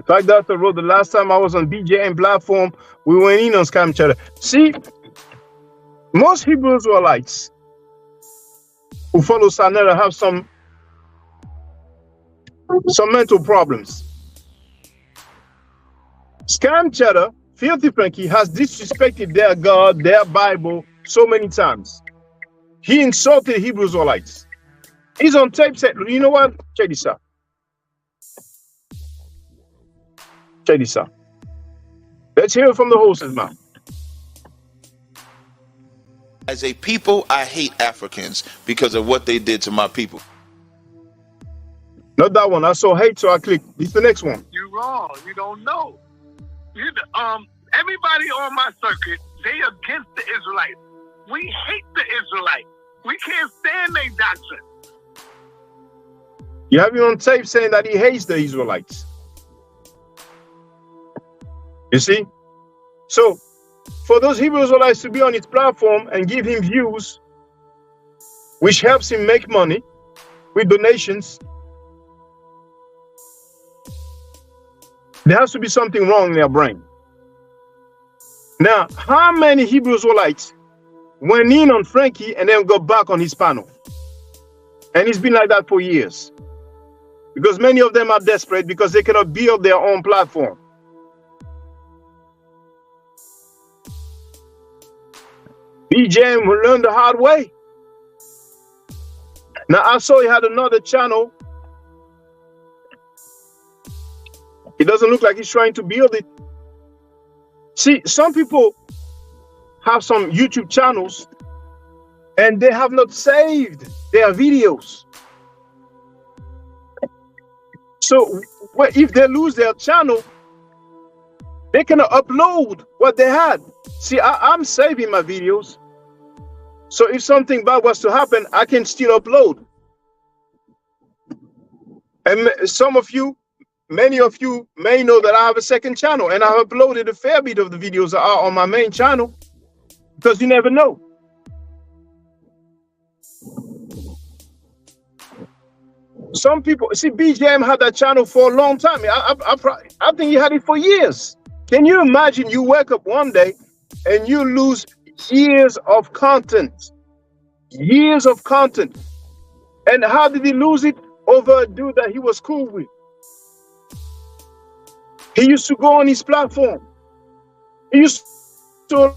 Like that, I wrote the last time I was on BJM platform, we went in on Scam Cheddar. See, most Hebrew Israelites who follow Sanera have some mental problems. Scam Cheddar, Filthy Frankie, has disrespected their God, their Bible so many times. He insulted Hebrew Israelites. He's on tape said, you know what? Check this out. Check this out. Let's hear it from the horse's mouth. As a people, I hate Africans because of what they did to my people. Not that one. I saw hate, so I clicked. It's the next one. You're wrong. You don't know. Everybody on my circuit, they against the Israelites. We hate the Israelites. We can't stand their doctrine. You have him on tape saying that he hates the Israelites. You see? So, for those Hebrew Israelites to be on his platform and give him views, which helps him make money with donations, there has to be something wrong in their brain. Now, how many Hebrew Israelites went in on Frankie and then got back on his panel? And it's been like that for years. Because many of them are desperate because they cannot build their own platform. BJM will learn the hard way. Now, I saw he had another channel. It doesn't look like he's trying to build it. See, some people have some YouTube channels and they have not saved their videos. So if they lose their channel, they cannot upload what they had. See, I'm saving my videos. So if something bad was to happen, I can still upload. And some of you, many of you may know that I have a second channel and I've uploaded a fair bit of the videos that are on my main channel because you never know. Some people, see, BJM had that channel for a long time. I think he had it for years. Can you imagine you wake up one day and you lose years of content? Years of content. And how did he lose it? Over a dude that he was cool with. He used to go on his platform. He used to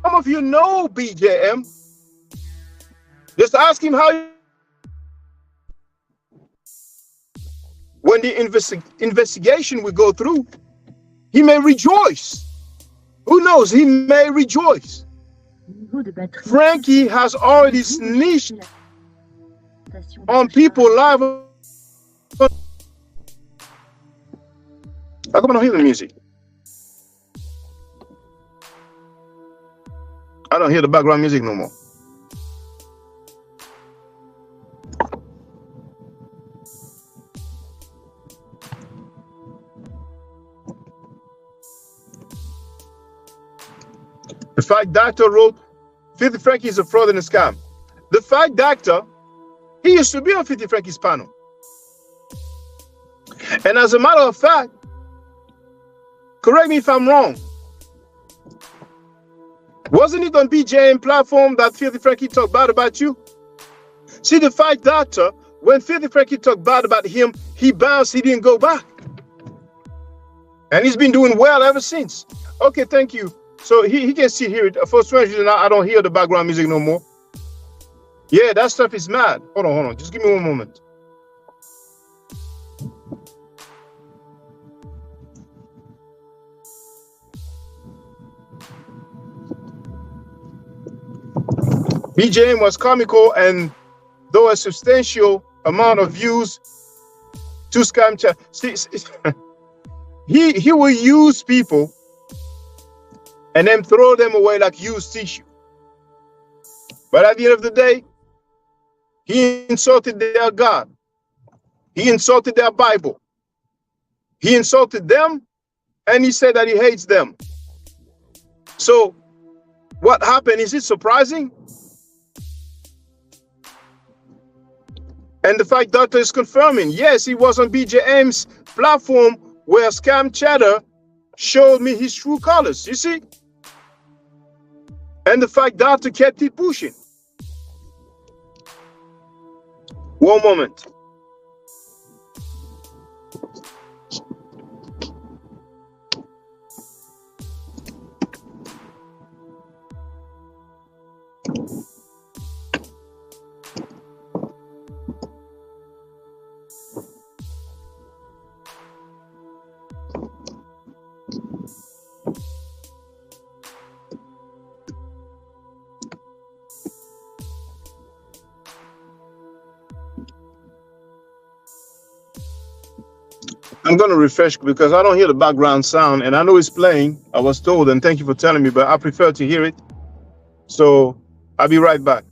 some of you know BJM. Just ask him how. When the investigation will go through, he may rejoice. Who knows? He may rejoice. Frankie has already snitched on people live. How come I don't hear the music? I don't hear the background music no more. The Fact Doctor wrote, Filthy Frankie is a fraud and a scam. The Fact Doctor, he used to be on Filthy Frankie's panel. And as a matter of fact, correct me if I'm wrong, wasn't it on BJM platform that Filthy Frankie talked bad about you? See, the Fact Doctor, when Filthy Frankie talked bad about him, he bounced, he didn't go back. And he's been doing well ever since. Okay, thank you. So he can still hear it. For some reason, I don't hear the background music no more. Yeah, that stuff is mad. Hold on. Just give me one moment. BJM was comical, and though a substantial amount of views to scam chat. See, he will use people and then throw them away like used tissue. But at the end of the day, he insulted their God. He insulted their Bible. He insulted them, and he said that he hates them. So what happened? Is it surprising? And the Fact Doctor is confirming, yes, he was on BJM's platform where Scam Chatter showed me his true colors, you see? And the Fact Doctor kept it pushing. One moment. I'm going to refresh because I don't hear the background sound, and I know it's playing. I was told, and thank you for telling me, but I prefer to hear it. So I'll be right back.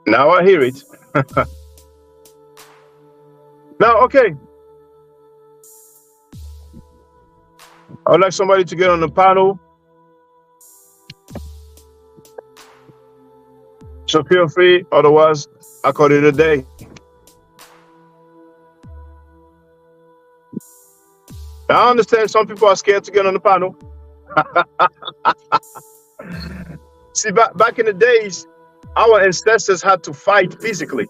Now I hear it. Now, okay. I would like somebody to get on the panel. So feel free. Otherwise, I call it a day. Now, I understand some people are scared to get on the panel. See, back in the days, our ancestors had to fight physically.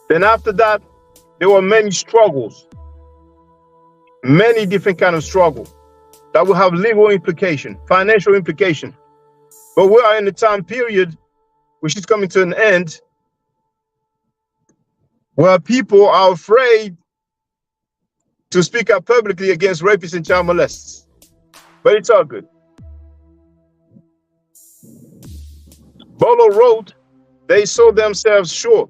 Then after that, there were many struggles, many different kind of struggle that will have legal implication, financial implication. But we are in a time period which is coming to an end where people are afraid to speak up publicly against rapists and child molesters. But it's all good. Bolo wrote, they sold themselves short.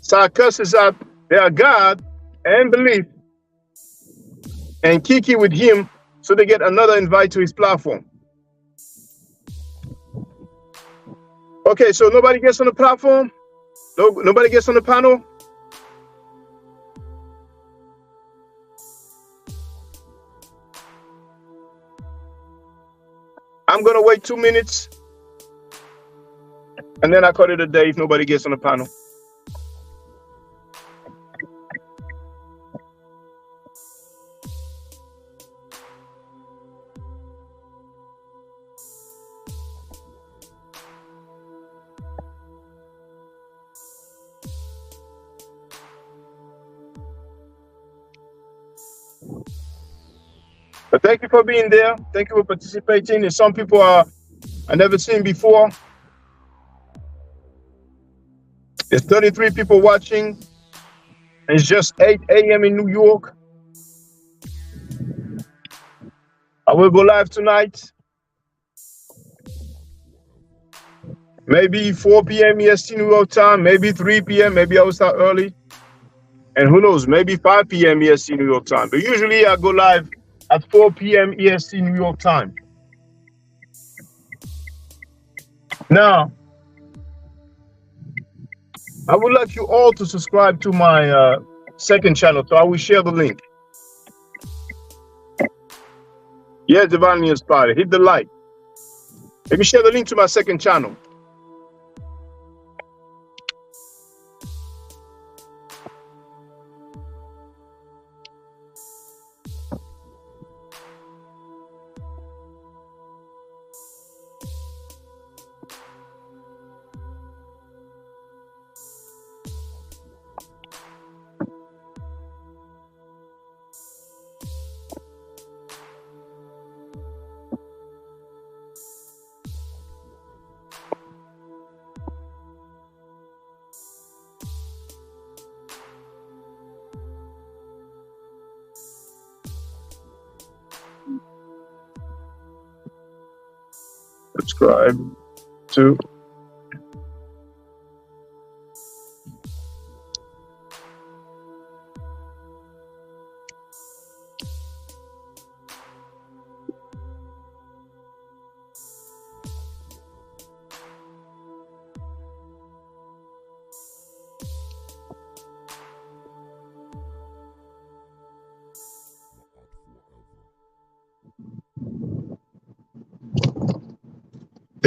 So I curses out their God and belief and kiki with him so they get another invite to his platform. Okay, so nobody gets on the platform? Nobody gets on the panel? I'm gonna wait 2 minutes and then I call it a day if nobody gets on the panel. But thank you for being there. Thank you for participating. And some people I never seen before. There's 33 people watching. It's just 8 a.m. in New York. I will go live tonight. Maybe 4 p.m. EST New York time, maybe 3 p.m. Maybe I will start early. And who knows, maybe 5 p.m. EST New York time. But usually I go live at 4 p.m. EST New York time. Now, I would like you all to subscribe to my second channel. So I will share the link. Yeah, Divinely Inspired. Hit the like. Let me share the link to my second channel. Subscribe to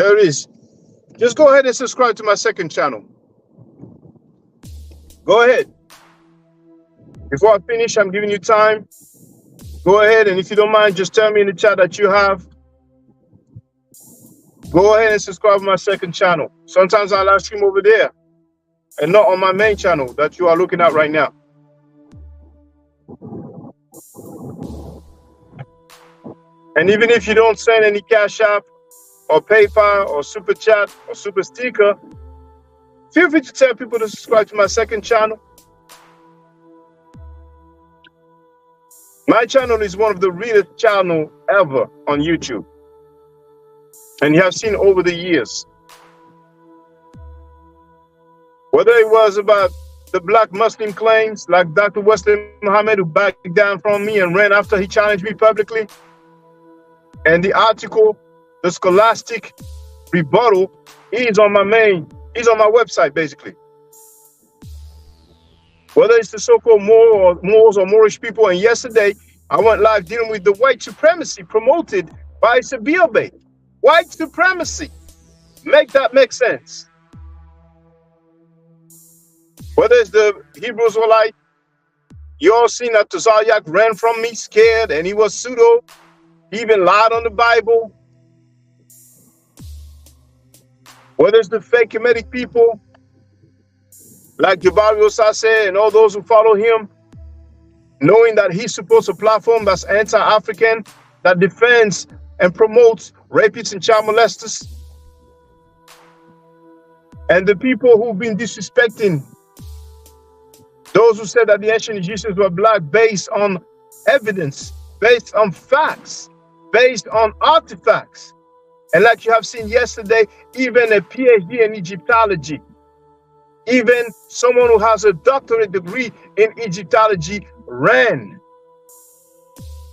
There it is. Just go ahead and subscribe to my second channel. Go ahead. Before I finish, I'm giving you time. Go ahead, and if you don't mind, just tell me in the chat that you have. Go ahead and subscribe to my second channel. Sometimes I live stream over there and not on my main channel that you are looking at right now. And even if you don't send any Cash App or PayPal or Super Chat or Super Sticker, feel free to tell people to subscribe to my second channel. My channel is one of the realest channels ever on YouTube. And you have seen over the years. Whether it was about the black Muslim claims, like Dr. Wesley Muhammad, who backed down from me and ran after he challenged me publicly, and the article, the scholastic rebuttal, is on my website, basically. Whether it's the so-called Moors or Moorish people, and yesterday I went live dealing with the white supremacy promoted by Sabir Bey. White supremacy. Make that make sense. Whether it's the Hebrew Israelite, you all seen that Tazaryak ran from me scared and he was pseudo. He even lied on the Bible. Whether it's the fake Kemetic people, like Jabario Sase and all those who follow him, knowing that he supports a platform that's anti-African, that defends and promotes rapists and child molesters. And the people who've been disrespecting those who said that the ancient Egyptians were black based on evidence, based on facts, based on artifacts. And like you have seen yesterday, even a PhD in Egyptology, even someone who has a doctorate degree in Egyptology ran.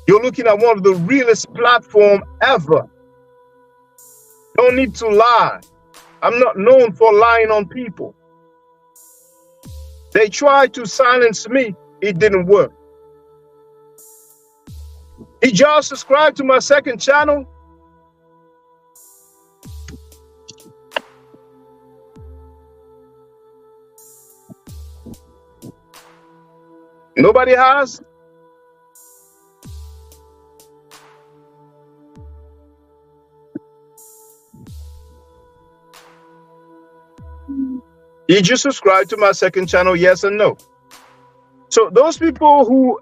You're looking at one of the realest platforms ever. Don't need to lie. I'm not known for lying on people. They tried to silence me. It didn't work. Did y'all subscribe to my second channel? Nobody has? Did you subscribe to my second channel? Yes and no. So those people who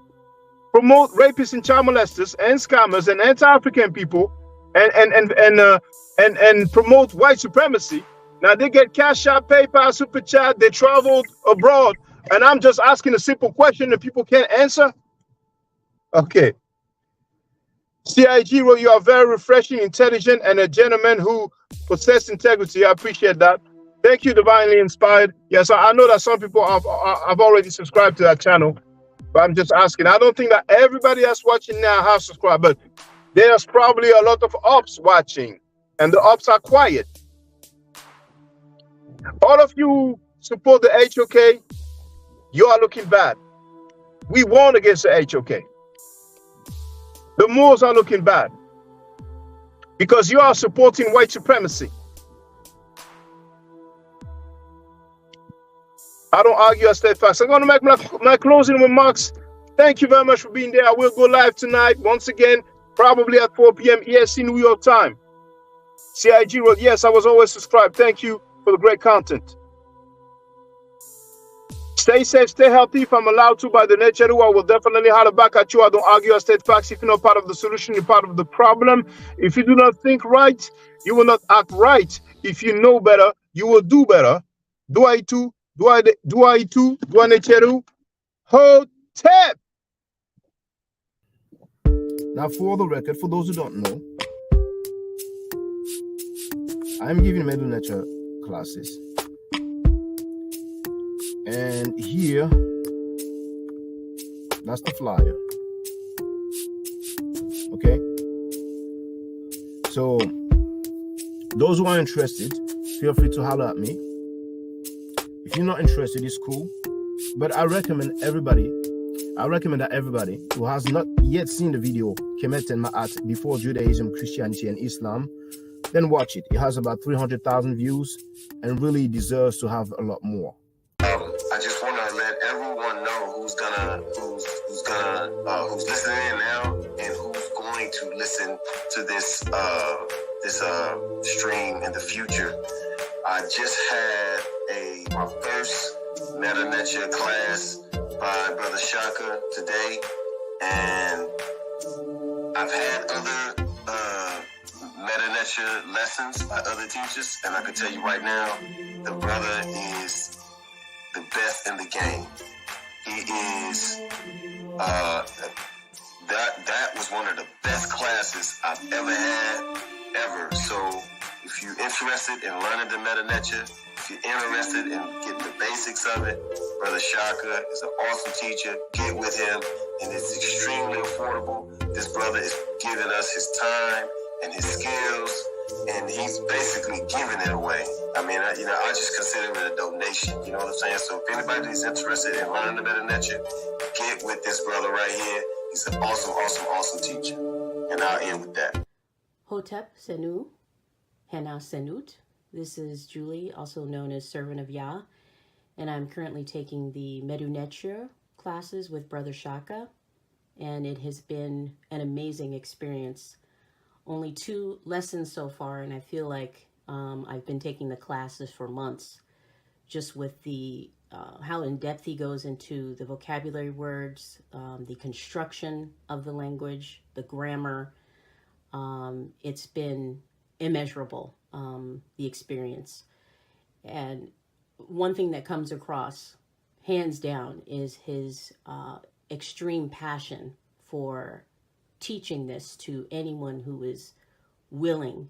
promote rapists and child molesters and scammers and anti-African people and promote white supremacy, now they get Cash App, PayPal, Super Chat, they traveled abroad, and I'm just asking a simple question that people can't answer? Okay. CIG, well, you are very refreshing, intelligent, and a gentleman who possesses integrity. I appreciate that. Thank you, Divinely Inspired. Yes, I know that some people have already subscribed to that channel, but I'm just asking. I don't think that everybody that's watching now has subscribed, but there's probably a lot of ops watching, and the ops are quiet. All of you support the HOK, you are looking bad. We won against the HOK. The Moors are looking bad because you are supporting white supremacy. I don't argue, I state facts. I'm going to make my closing remarks. Thank you very much for being there. I will go live tonight, once again, probably at 4 p.m. EST New York time. CIG wrote, yes, I was always subscribed. Thank you for the great content. Stay safe, stay healthy. If I'm allowed to, by the nature, I will definitely holler back at you. I don't argue, I state facts. If you're not part of the solution, you're part of the problem. If you do not think right, you will not act right. If you know better, you will do better. Do I too? Hotep. Now, for the record, for those who don't know, I'm giving middle nature classes. And here, that's the flyer. Okay? So, those who are interested, feel free to holler at me. If you're not interested, it's cool. But I recommend that everybody who has not yet seen the video, Kemet and Ma'at, Before Judaism, Christianity, and Islam, then watch it. It has about 300,000 views and really deserves to have a lot more. I just want to let everyone know who's listening in now and who's going to listen to this stream in the future. I just had my first Meta Nature class by Brother Shaka today, and I've had other Meta Nature lessons by other teachers, and I can tell you right now, the brother is the best in the game. He is that was one of the best classes I've ever had, ever. So if you're interested in learning the Meta Nature, if you're interested in getting the basics of it, Brother Shaka is an awesome teacher. Get with him, and it's extremely affordable. This brother is giving us his time and his skills, and he's basically giving it away. I mean, I just consider it a donation. You know what I'm saying? So if anybody's interested in learning the Meta Nature, get with this brother right here. He's an awesome teacher. And I'll end with that. Hotep Senu, Hena Senut. This is Julie, also known as Servant of Yah, and I'm currently taking the Medu Neture classes with Brother Shaka, and it has been an amazing experience. Only 2 lessons so far, and I feel like I've been taking the classes for months, just with the how in depth he goes into the vocabulary words, the construction of the language, the grammar. It's been immeasurable, the experience. And one thing that comes across, hands down, is his extreme passion for teaching this to anyone who is willing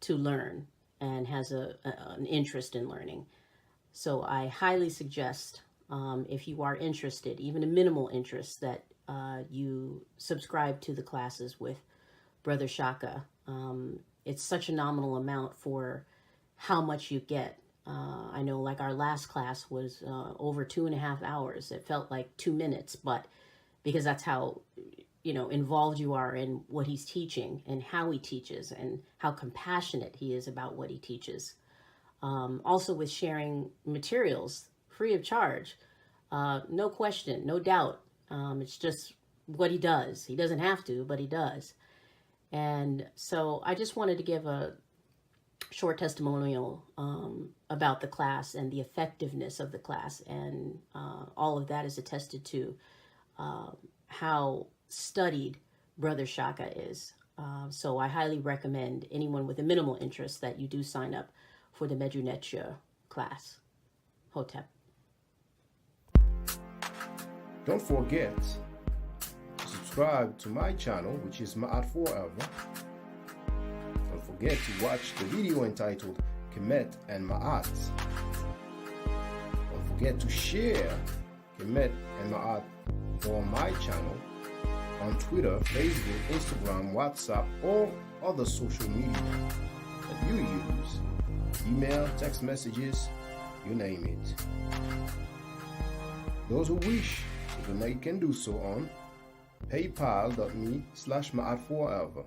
to learn and has an interest in learning. So I highly suggest, if you are interested, even a minimal interest, that you subscribe to the classes with Brother Shaka. It's such a nominal amount for how much you get. I know, like, our last class was over 2.5 hours. It felt like 2 minutes, but because that's how, involved you are in what he's teaching and how he teaches and how compassionate he is about what he teaches. Also with sharing materials free of charge, no question, no doubt. It's just what he does. He doesn't have to, but he does. And so I just wanted to give a short testimonial about the class and the effectiveness of the class. And all of that is attested to how studied Brother Shaka is. So I highly recommend anyone with a minimal interest that you do sign up for the Medu Neture class. Hotep. Don't forget to subscribe to my channel, which is Ma'at Forever. Don't forget to watch the video entitled Kemet and Ma'at. Don't forget to share Kemet and Ma'at on my channel on Twitter, Facebook, Instagram, WhatsApp, or other social media that you use. Email, text messages, you name it. Those who wish to donate can do so on paypal.me/Ma'at Forever.